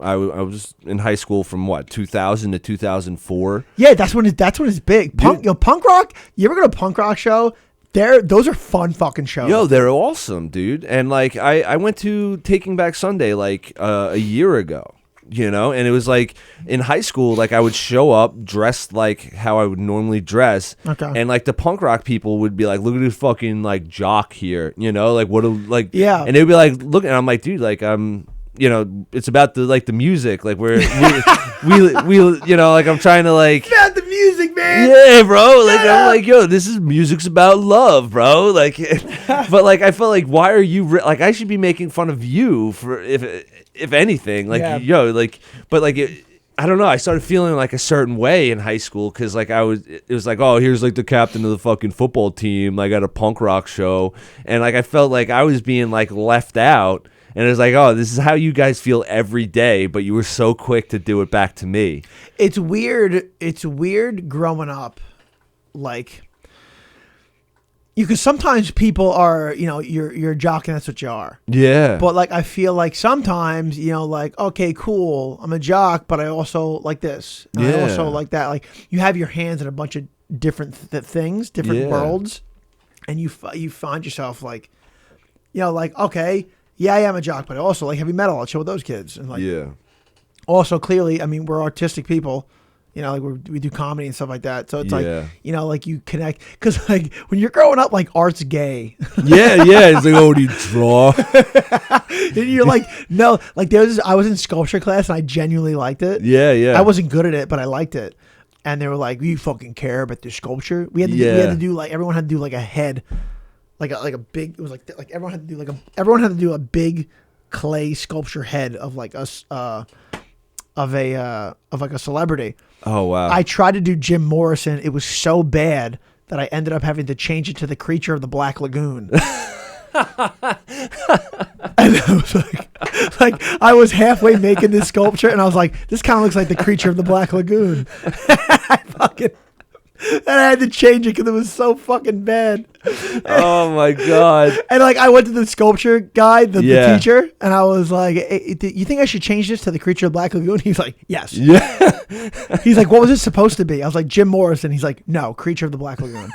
was in high school from what 2000 to 2004. Yeah, that's when it's big. Punk rock. You ever go to a punk rock show? Those are fun fucking shows. Yo, they're awesome, dude. And like I went to Taking Back Sunday like a year ago. You know, and it was like in high school, like I would show up dressed like how I would normally dress. Okay. And like the punk rock people would be like, look at this fucking like jock here, you know, like what a like yeah. And they'd be like, look, and I'm like, dude, like you know, it's about the music, like we you know, like I'm trying to like about the music, man. Yeah, bro. Like I'm like, yo, this is music's about love, bro. Like, but like I felt like, why are you like I should be making fun of you for if anything, like yo, like, but like I don't know. I started feeling like a certain way in high school because like it was like, oh, here's like the captain of the fucking football team, like at a punk rock show, and like I felt like I was being like left out. And it was like, oh, this is how you guys feel every day, but you were so quick to do it back to me. It's weird. It's weird growing up. Like, because sometimes people are, you know, you're a jock and that's what you are. Yeah. But like, I feel like sometimes, you know, like, okay, cool, I'm a jock, but I also like this. And I also like that. Like, you have your hands in a bunch of different things, different worlds, and you find yourself like, you know, like, okay. Yeah, I am a jock, but I also like heavy metal. I'll chill with those kids. And like, also, clearly, I mean, we're artistic people. You know, like we do comedy and stuff like that. So it's like, you know, like you connect. Because like when you're growing up, like art's gay. Yeah. It's like, oh, do you draw? And you're like, no. Like I was in sculpture class and I genuinely liked it. Yeah. I wasn't good at it, but I liked it. And they were like, you fucking care about the sculpture? We had to do like, everyone had to do like a head. Like a big, it was like everyone had to do a big clay sculpture head of like us of like a celebrity. Oh wow! I tried to do Jim Morrison. It was so bad that I ended up having to change it to the Creature of the Black Lagoon. And I was like I was halfway making this sculpture, and I was like, this kind of looks like the Creature of the Black Lagoon. And I had to change it because it was so fucking bad. Oh my god! And like I went to the sculpture guy, the teacher, and I was like, hey, "You think I should change this to the Creature of Black Lagoon?" He's like, "Yes." Yeah. He's like, "What was it supposed to be?" I was like, "Jim Morrison." He's like, "No, Creature of the Black Lagoon."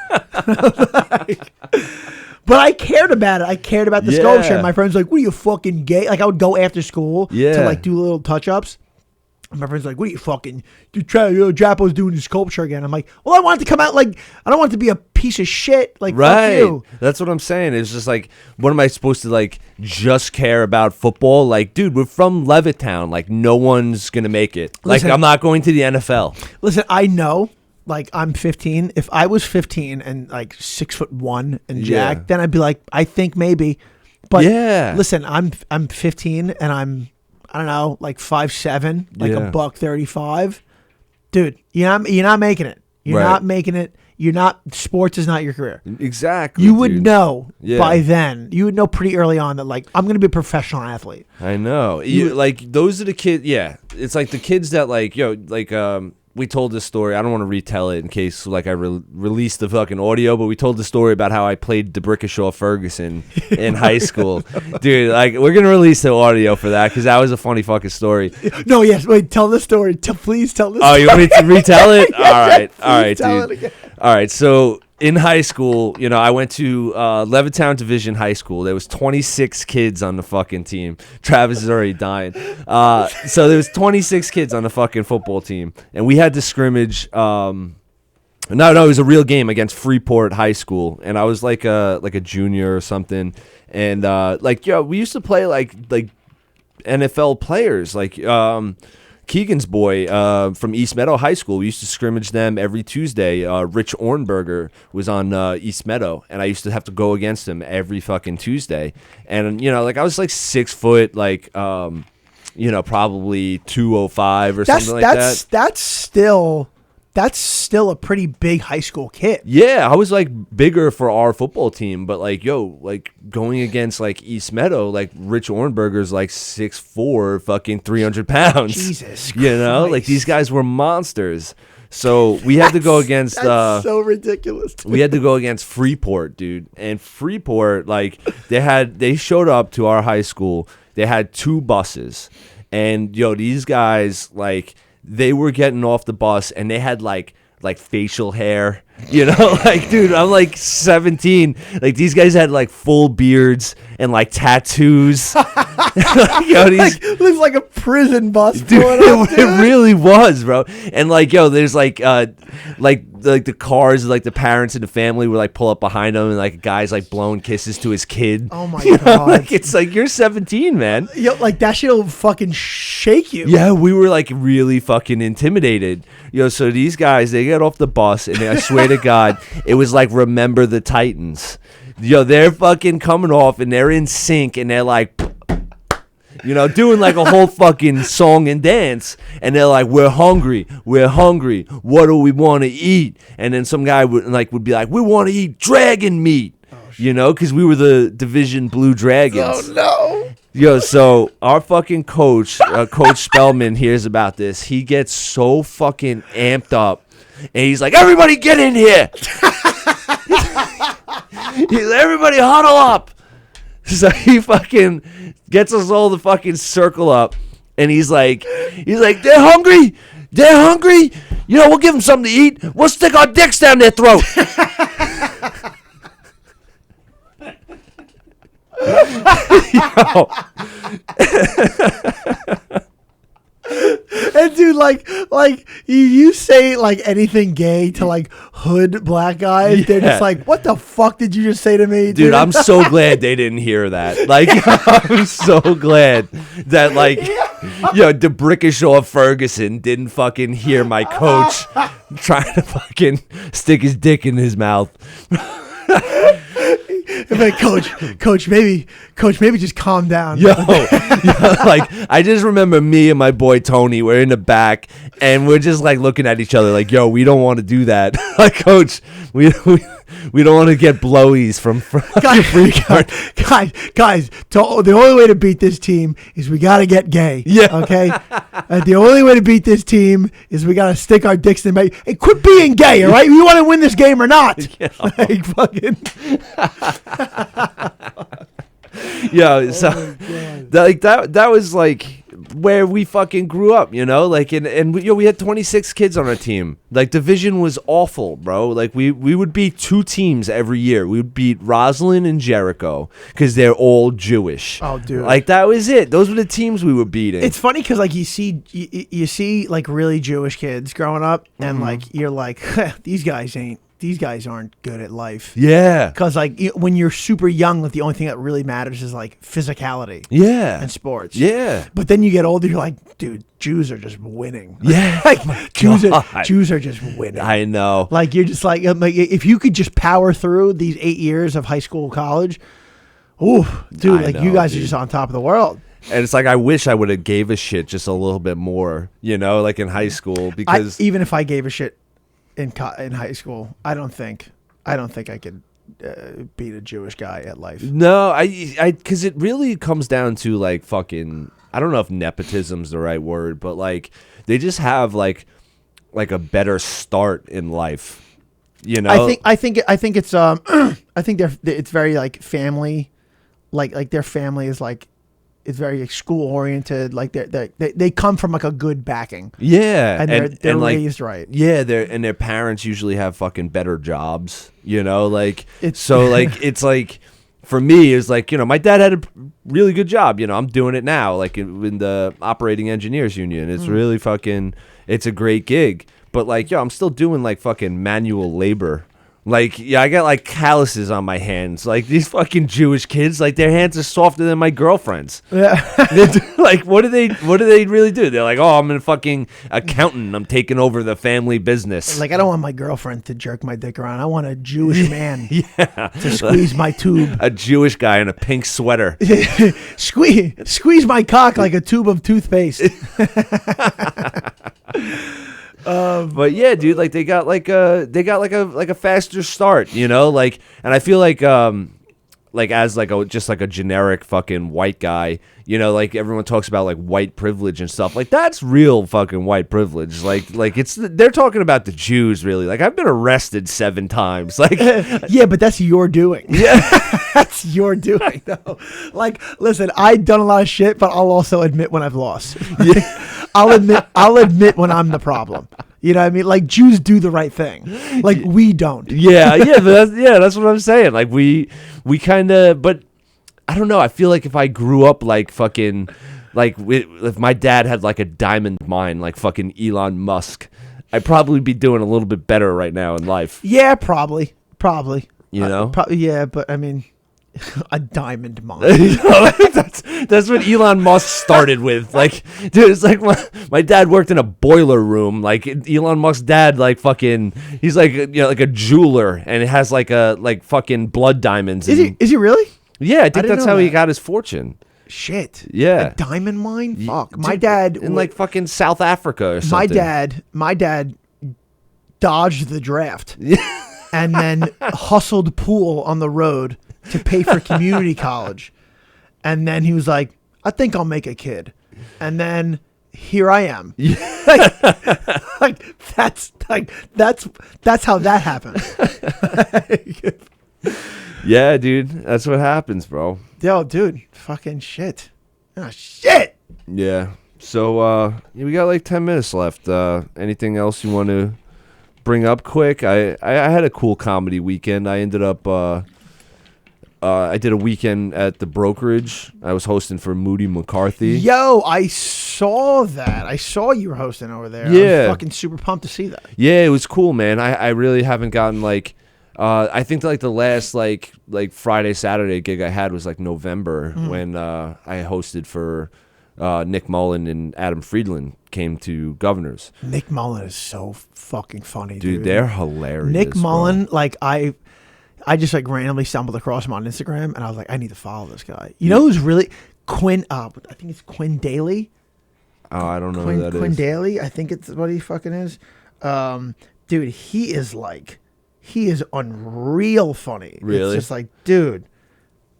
But I cared about it. I cared about the sculpture. And my friends were like, "What are you fucking gay?" Like I would go after school to like do little touch ups. My friend's like, what are you fucking, Japo's doing the sculpture again. I'm like, well, I want it to come out like, I don't want it to be a piece of shit. Like, fuck you. That's what I'm saying. It's just like, what am I supposed to like just care about football? Like, dude, we're from Levittown. Like, no one's going to make it. Listen, like, I'm not going to the NFL. Listen, I know, like, I'm 15. If I was 15 and like 6'1" and jacked, then I'd be like, I think maybe. But listen, I'm 15 and I'm, I don't know, like 5'7", like a $135. Dude, you're not making it. You're not making it. You're not. Sports is not your career. Exactly. You would know by then. You would know pretty early on that like I'm going to be a professional athlete. I know. Like those are the kids. Yeah, it's like the kids that like we told this story. I don't want to retell it in case like I released the fucking audio, but we told the story about how I played DeBrickashaw Ferguson in high school. Dude, like we're going to release the audio for that because that was a funny fucking story. No, yes. Wait, tell the story. Please tell the story. Oh, you want me to retell it? Yes, all right, tell dude. it again. All right, so in high school, you know, I went to Levittown Division High School. There was 26 kids on the fucking team. Travis is already dying. So there was 26 kids on the fucking football team, and we had to scrimmage. No, it was a real game against Freeport High School, and I was like a junior or something, and we used to play like NFL players, like Keegan's boy from East Meadow High School. We used to scrimmage them every Tuesday. Rich Ornberger was on East Meadow, and I used to have to go against him every fucking Tuesday. And you know, like I was like 6 foot, like you know, probably 205 or something like that. That's still a pretty big high school kid. Yeah, I was like bigger for our football team, but like, like going against like East Meadow, like Rich Ornberger's like 6'4", fucking 300 pounds. Jesus You know, Christ. like these guys were monsters. So we had to go against. That's so ridiculous. Dude. We had to go against Freeport, dude. And Freeport, like they showed up to our high school. They had 2 buses, and these guys like. They were getting off the bus and they had like facial hair, like, dude, I'm like 17. Like these guys had like full beards and like tattoos. Looks like a prison bus. Dude, up, dude. it really was, bro. And like, there's like the cars, like the parents and the family would like pull up behind them, and like guys like blowing kisses to his kid. Oh my god! Like it's like you're 17, man. Like that shit'll fucking shake you. Yeah, we were like really fucking intimidated. So these guys, they get off the bus, and I swear to God, it was like Remember the Titans. They're fucking coming off, and they're in sync, and they're like. Doing like a whole fucking song and dance, and they're like, we're hungry, what do we want to eat? And then some guy would be like, we want to eat dragon meat, because we were the Division Blue Dragons. Oh no. So our fucking coach, Coach Spellman, hears about this. He gets so fucking amped up, and he's like, everybody get in here. He's like, everybody huddle up. So he fucking gets us all to fucking circle up, and he's like, they're hungry. We'll give them something to eat. We'll stick our dicks down their throat. And dude, like you say like anything gay to like hood black guys, they're just like, what the fuck did you just say to me, dude? I'm so glad they didn't hear that. Like, I'm so glad that like, DeBrickashaw Ferguson didn't fucking hear my coach trying to fucking stick his dick in his mouth. Like, coach, maybe just calm down. Like I just remember me and my boy Tony were in the back, and we're just like looking at each other like, we don't want to do that. Like, coach, we don't want to get blowies from guys. The only way to beat this team is we got to get gay. Yeah. Okay. The only way to beat this team is we got to stick our dicks in the mouth. Hey, quit being gay. All right. You want to win this game or not? Yeah. Like fucking. So that was like where we fucking grew up, like, and we had 26 kids on our team. Like, division was awful, bro. Like, we would beat 2 teams every year. We would beat Roslyn and Jericho because they're all Jewish. Oh, dude. Like, that was it. Those were the teams we were beating. It's funny because like you see like really Jewish kids growing up, and like you're like, these guys aren't good at life. Yeah. Because like when you're super young, like the only thing that really matters is like physicality. Yeah. And sports. Yeah. But then you get older, you're like, dude, Jews are just winning. Yeah. Like, Jews are just winning. I know. Like, you're just like, if you could just power through these 8 years of high school, college, ooh, dude, like you guys are just on top of the world. And it's like, I wish I would have gave a shit just a little bit more, like in high school, because even if I gave a shit in high school, I don't think I could beat a Jewish guy at life. No, I because it really comes down to like fucking, I don't know if nepotism's the right word, but like they just have like like a better start in life. You know, I think it's I think it's very like family, like their family is like. It's very like, school oriented. Like they come from like a good backing. Yeah, and they're like, raised right. Yeah, their parents usually have fucking better jobs. You know, like it's like for me it's like, you know, my dad had a really good job. You know, I'm doing it now, like in the operating engineers union. It's really fucking. It's a great gig, but like, yo, I'm still doing like fucking manual labor. Like, yeah, I got like calluses on my hands. Like these fucking Jewish kids, like their hands are softer than my girlfriend's. Yeah. Like, what do they really do? They're like, oh, I'm a fucking accountant. I'm taking over the family business. Like, I don't want my girlfriend to jerk my dick around. I want a Jewish man yeah, to squeeze my tube. A Jewish guy in a pink sweater. squeeze my cock like a tube of toothpaste. But yeah, dude, like they got like a faster start, you know, like, and I feel like as like a generic fucking white guy, you know, like everyone talks about like white privilege and stuff, like that's real fucking white privilege. Like they're talking about the Jews, really. Like I've been arrested 7 times. Like yeah, but that's your doing. Yeah, that's your doing though. Like, listen, I've done a lot of shit, but I'll also admit when I've lost. Yeah. I'll admit when I'm the problem. You know what I mean? Like Jews do the right thing. Like we don't. Yeah, that's what I'm saying. Like we kind of, but I don't know. I feel like if I grew up like fucking, like if my dad had like a diamond mine, like fucking Elon Musk, I'd probably be doing a little bit better right now in life. Yeah, probably. You know? Yeah, but I mean, a diamond mine. That's what Elon Musk started with. Like, dude, it's like my dad worked in a boiler room. Like Elon Musk's dad, like fucking, he's like, you know, like a jeweler, and it has like fucking blood diamonds. Is he really? Yeah, I think that's how he got his fortune. Shit. Yeah. A diamond mine? Fuck. My dad in like fucking South Africa or something. My dad dodged the draft. And then hustled pool on the road to pay for community college. And then he was like, I think I'll make a kid. And then here I am. That's how that happened. Yeah, dude. That's what happens, bro. Yo, dude. Fucking shit. Oh, shit. Yeah. So we got like 10 minutes left. Anything else you want to bring up quick? I had a cool comedy weekend. I ended up I did a weekend at the brokerage. I was hosting for Moody McCarthy. Yo, I saw that. I saw you were hosting over there. Yeah. I was fucking super pumped to see that. Yeah, it was cool, man. I really haven't gotten like I think like the last like Friday, Saturday gig I had was like November when I hosted for Nick Mullen and Adam Friedland came to Governors. Nick Mullen is so fucking funny, dude. They're hilarious. Nick Mullen, like I just like randomly stumbled across him on Instagram, and I was like, I need to follow this guy. You know who's really Quinn? I think it's Quinn Daly. Oh, I don't know who that is. Quinn Daly, I think it's what he fucking is. Dude, he is unreal funny. Really? It's just like, dude.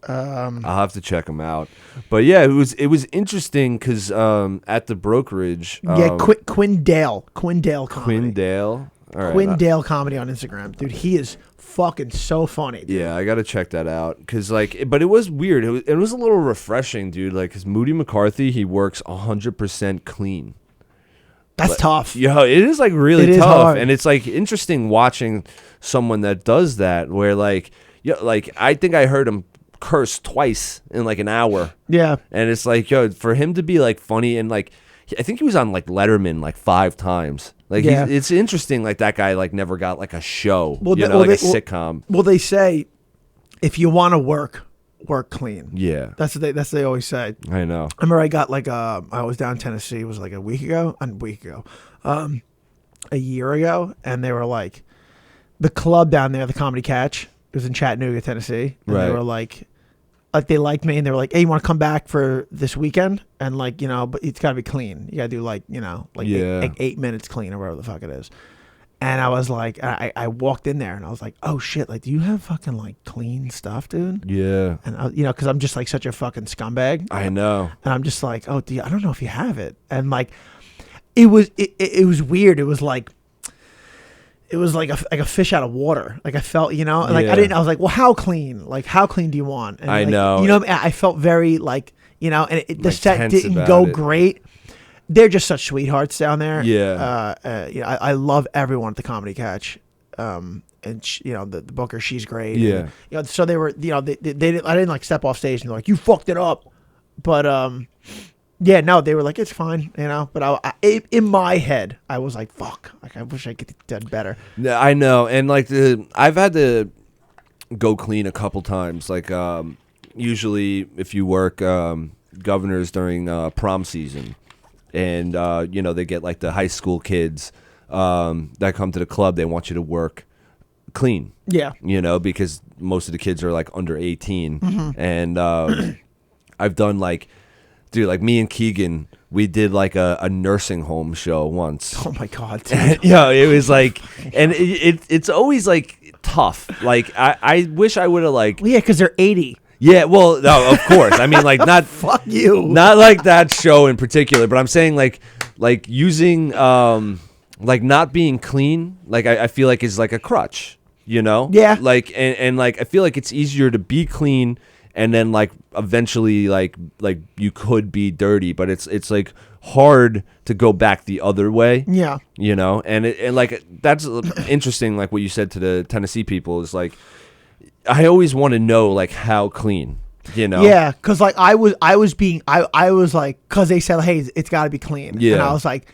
I'll have to check him out. But yeah, it was interesting because at the brokerage. Quinn Dale comedy. Quinn Dale. All right, Quinn Dale comedy on Instagram, dude. He is fucking so funny, dude. Yeah, I gotta check that out because but it was weird. It was a little refreshing, dude. Like, cause Moody McCarthy, he works 100% clean. That's tough. Yeah, it is like really tough, hard. And it's like interesting watching someone that does that. Where like I think I heard him curse twice in like an hour. Yeah, and it's like, yo, for him to be like funny and like, I think he was on like Letterman like 5 times. Like, yeah. It's interesting. Like that guy like never got like a show, like a sitcom. Well, they say if you want to work clean. Yeah, that's what they always say. I know. I remember I got like I was down in Tennessee. It was like a year ago, and they were like the club down there, the Comedy Catch. It was in Chattanooga, Tennessee. And right. They were like they liked me, and they were like, "Hey, you want to come back for this weekend?" And like, you know, but it's got to be clean. You got to do like, you know, like 8 minutes clean or whatever the fuck it is. And I was like, I walked in there and I was like, oh shit, like, do you have fucking like clean stuff, dude? Yeah. And you know, because I'm just like such a fucking scumbag. I know. And I'm just like, oh, I don't know if you have it. And like, it was weird. It was like it was like a fish out of water. Like I felt, like Yeah. I was like, well, how clean? Like how clean do you want? And I like, know. I felt very like, and the Like, set tense didn't about go it. great. They're just such sweethearts down there. Yeah. I love everyone at the Comedy Catch. And the booker, she's great. Yeah. And, so they were, they I didn't like step off stage and they're like, you fucked it up. But, yeah, no, they were like, it's fine, but in my head, I was like, fuck, like I wish I could have done better. Yeah, I know. And like I've had to go clean a couple times. Like, usually if you work, governors during, prom season and, they get like the high school kids, that come to the club, they want you to work clean. Yeah. Because most of the kids are like under 18. Mm-hmm. And, I've done like, dude, like me and Keegan, we did like a nursing home show once. Oh my God, dude. Yeah, it was like, and it's always like tough. Like I wish I would have like, Well, yeah, because they're 80. yeah, well, no, of course. I mean, like not Fuck you. not like that show in particular, but I'm saying like using like not being clean, like I feel like is like a crutch, Yeah. Like and like I feel like it's easier to be clean and then like eventually like you could be dirty, but it's like hard to go back the other way. Yeah. And like that's interesting. Like what you said to the Tennessee people is like, I always want to know like how clean, Yeah, because like I was like, because they said, hey, it's got to be clean. Yeah. And I was like,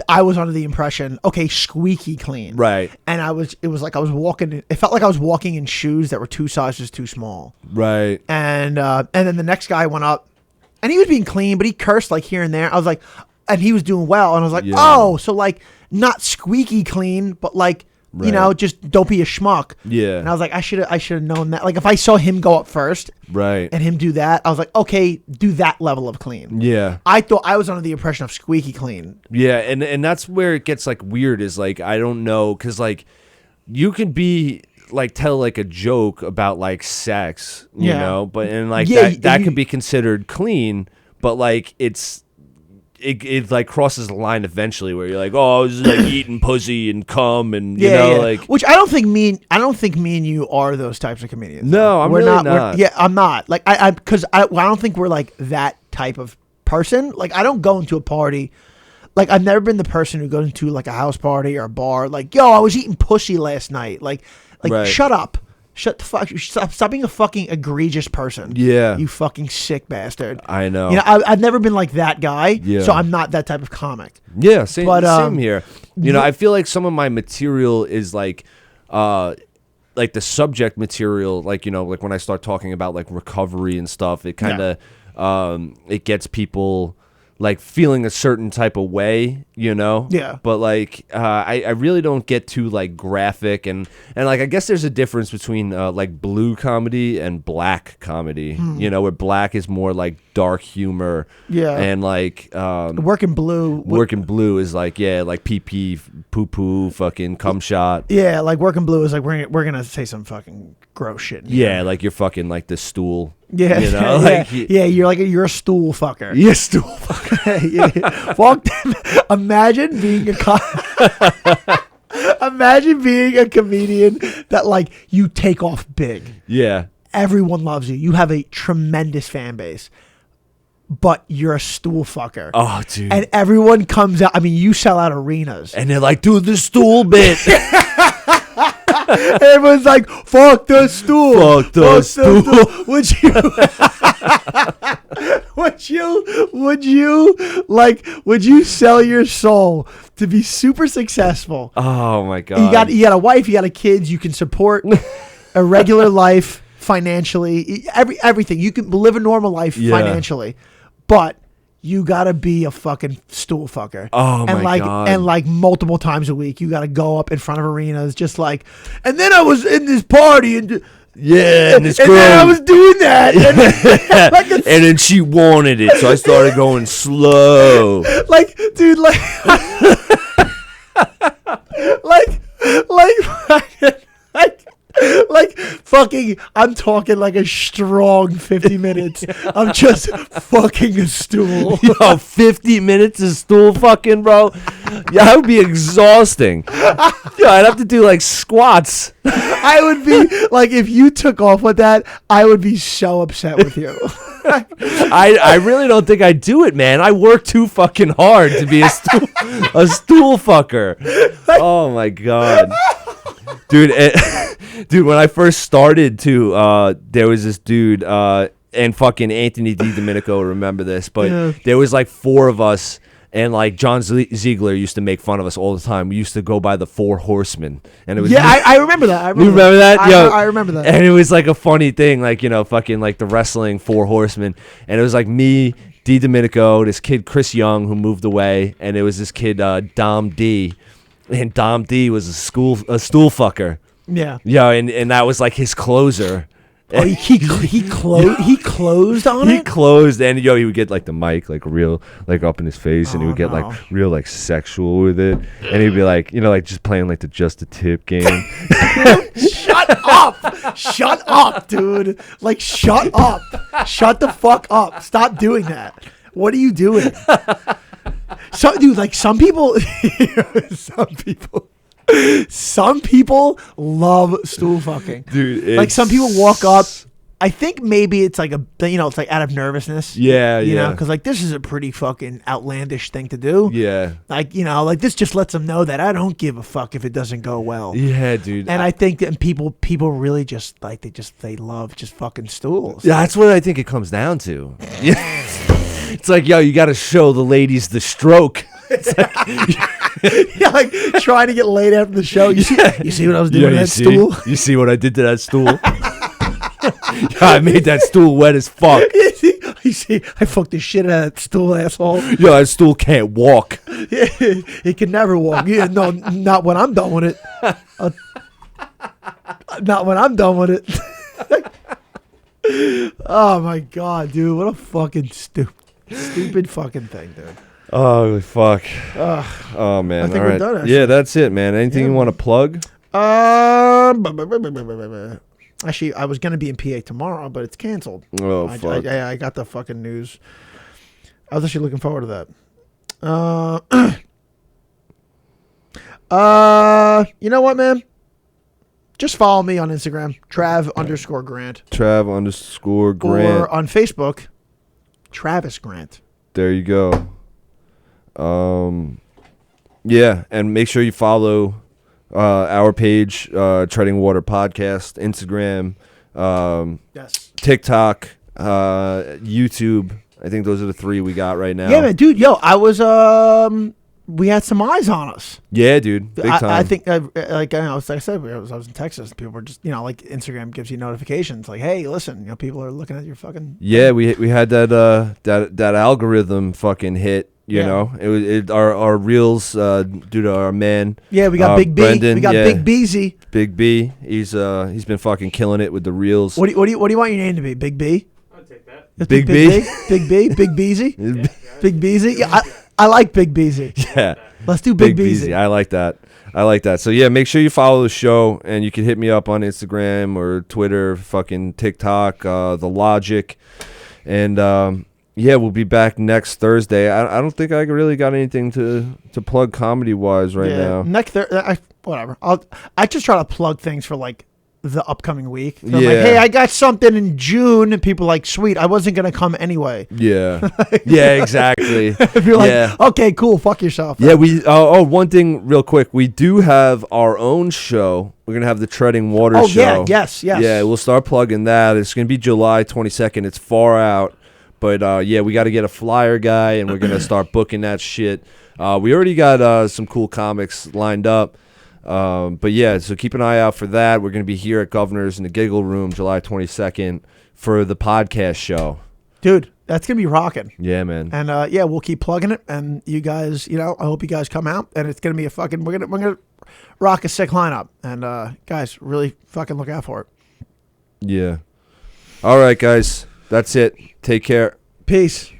I was under the impression, okay, squeaky clean. Right. And it was like I was walking, it felt like I was walking in shoes that were 2 sizes too small. Right. And then the next guy went up and he was being clean, but he cursed like here and there. I was like, and he was doing well. And I was like, Yeah. oh, so like not squeaky clean, but like, Right. just don't be a schmuck. Yeah. And I was like, I should have known that. Like if I saw him go up first Right. and him do that, I was like, okay, do that level of clean. Yeah. I thought I was under the impression of squeaky clean. Yeah, and that's where it gets like weird is like I don't know because like you can be like tell like a joke about like sex, Yeah. but and like Yeah, that you- could be considered clean, but like it like crosses the line eventually where you're like, oh, this is like eating pussy and cum and Yeah. like Which I don't think me and you are those types of comedians. No, I'm we're really not. Yeah, I'm not. Like because I don't think we're like that type of person. Like I don't go into a party. Like I've never been the person who goes into like a house party or a bar. Like, yo, I was eating pussy last night. Like Right. shut up. Shut the fuck. Stop being a fucking egregious person. Yeah. You fucking sick bastard. I know. I've never been like that guy. Yeah. So I'm not that type of comic. Yeah, same, But, same here. I feel like some of my material is like the subject material, like, like when I start talking about like recovery and stuff, it kind of, it gets people like feeling a certain type of way, Yeah. But like, I really don't get too like graphic and like, I guess there's a difference between like blue comedy and black comedy, where black is more like dark humor. Yeah. And like, Working blue. Working blue is like, yeah, like pee pee, poo poo, fucking cum shot. Yeah, like Working Blue is like we're gonna say some fucking gross shit. Yeah, like you're fucking like the stool. Yeah, like you're a stool fucker. you're a stool fucker. Yeah. Fuck them. Imagine being imagine being a comedian that like you take off big. Yeah. Everyone loves you. You have a tremendous fan base, but you're a stool fucker. Oh, dude. And everyone comes out. I mean, you sell out arenas. And they're like, dude, the stool bit. Everyone's like, "Fuck the stool! Fuck the stool." Would you sell your soul to be super successful? Oh my god. You got a wife, you got a kids, you can support a regular life financially, everything. You can live a normal life financially, but you gotta be a fucking stool fucker. Oh my God. And like multiple times a week, you gotta go up in front of arenas, just like. And then I was in this party and. Yeah, and this girl. And then I was doing that, and, and then she wanted it, so I started going slow. like, dude, like, like fucking, I'm talking like a strong 50 minutes. I'm just fucking a stool. Yo, 50 minutes of stool fucking, bro. Yeah, that would be exhausting. Yeah, I'd have to do like squats. I would be like, if you took off with that, I would be so upset with you. I really don't think I'd do it, man. I work too fucking hard to be a stool fucker. Oh my god, dude, dude. When I first started, there was this dude, and fucking Anthony DiDomenico remember this, but there was like 4 of us. And like John Ziegler used to make fun of us all the time. We used to go by the 4 horsemen, and it was I remember that. You remember that? I remember that. And it was like a funny thing, like fucking like the wrestling 4 horsemen, and it was like me, DiDomenico, this kid Chris Young who moved away, and it was this kid Dom D, and Dom D was a stool fucker. Yeah. Yeah, and that was like his closer. Oh, he closed on it? He closed, and he would get like the mic like real like up in his face, and he would get like real like sexual with it, and he'd be like like just playing like the just a tip game. Shut up, dude. Like, shut up. Shut the fuck up. Stop doing that. What are you doing? So, dude, like some people some people love stool fucking. Dude, like some people walk up. I think maybe it's like it's like out of nervousness. Yeah, you know, because like this is a pretty fucking outlandish thing to do. Yeah. Like, like this just lets them know that I don't give a fuck if it doesn't go well. Yeah, dude. And I think that people really just like they love just fucking stools. Yeah, that's what I think it comes down to. Yeah. It's like, you got to show the ladies the stroke. It's like, yeah, like trying to get laid after the show. You see what I was doing to that stool? You see what I did to that stool? I made that stool wet as fuck. You see, I fucked the shit out of that stool, asshole. Yeah, that stool can't walk. Yeah, it can never walk. Yeah, no, not when I'm done with it. Not when I'm done with it. Oh my god, dude! What a fucking stupid fucking thing, dude. Oh fuck! Oh man! I think all we're right. done, actually. Yeah, that's it, man. Anything you want to plug? Actually, I was gonna be in PA tomorrow, but it's canceled. Oh fuck! I got the fucking news. I was actually looking forward to that. You know what, man? Just follow me on Instagram, Trav_Grant. Trav_Grant. Or on Facebook, Travis Grant. There you go. Yeah, and make sure you follow our page, Treading Water Podcast, Instagram, Yes, TikTok, YouTube. I think those are the 3 we got right now. Yeah, man, dude. Yo, I was we had some eyes on us. Yeah, dude. Big time. I think, like I said, I was in Texas. People were just, like Instagram gives you notifications, like, hey, listen, people are looking at your fucking. Yeah, we had that algorithm fucking hit. You know, our reels due to our man. Yeah, we got Big B. Brendan, we got Big Beezy. Big B. He's been fucking killing it with the reels. What do you want your name to be? Big B. I'll take that. Big B? Big B. Big Beezy. Big Beezy. Yeah, I like Big Beezy. Yeah. Let's do Big Beezy. I like that. So yeah, make sure you follow the show, and you can hit me up on Instagram or Twitter, fucking TikTok, The Logic, and yeah, we'll be back next Thursday. I don't think I really got anything to plug comedy wise right now. Next Thursday, whatever. I just try to plug things for like the upcoming week. So Yeah. I'm like, hey, I got something in June, and people are like, sweet, I wasn't gonna come anyway. Yeah. Yeah, exactly. If you're like, Yeah. okay, cool, fuck yourself. Yeah, one thing real quick. We do have our own show. We're going to have the Treading Water show. Oh, yeah, yes. Yeah, we'll start plugging that. It's going to be July 22nd. It's far out. But, yeah, we got to get a flyer guy, and we're going to start booking that shit. We already got some cool comics lined up. But, yeah, so keep an eye out for that. We're going to be here at Governor's in the Giggle Room July 22nd for the podcast show. Dude, that's going to be rocking. Yeah, man. And, yeah, we'll keep plugging it. And you guys, I hope you guys come out. And it's going to be we're going to rock a sick lineup. And, guys, really fucking look out for it. Yeah. All right, guys. That's it. Take care. Peace.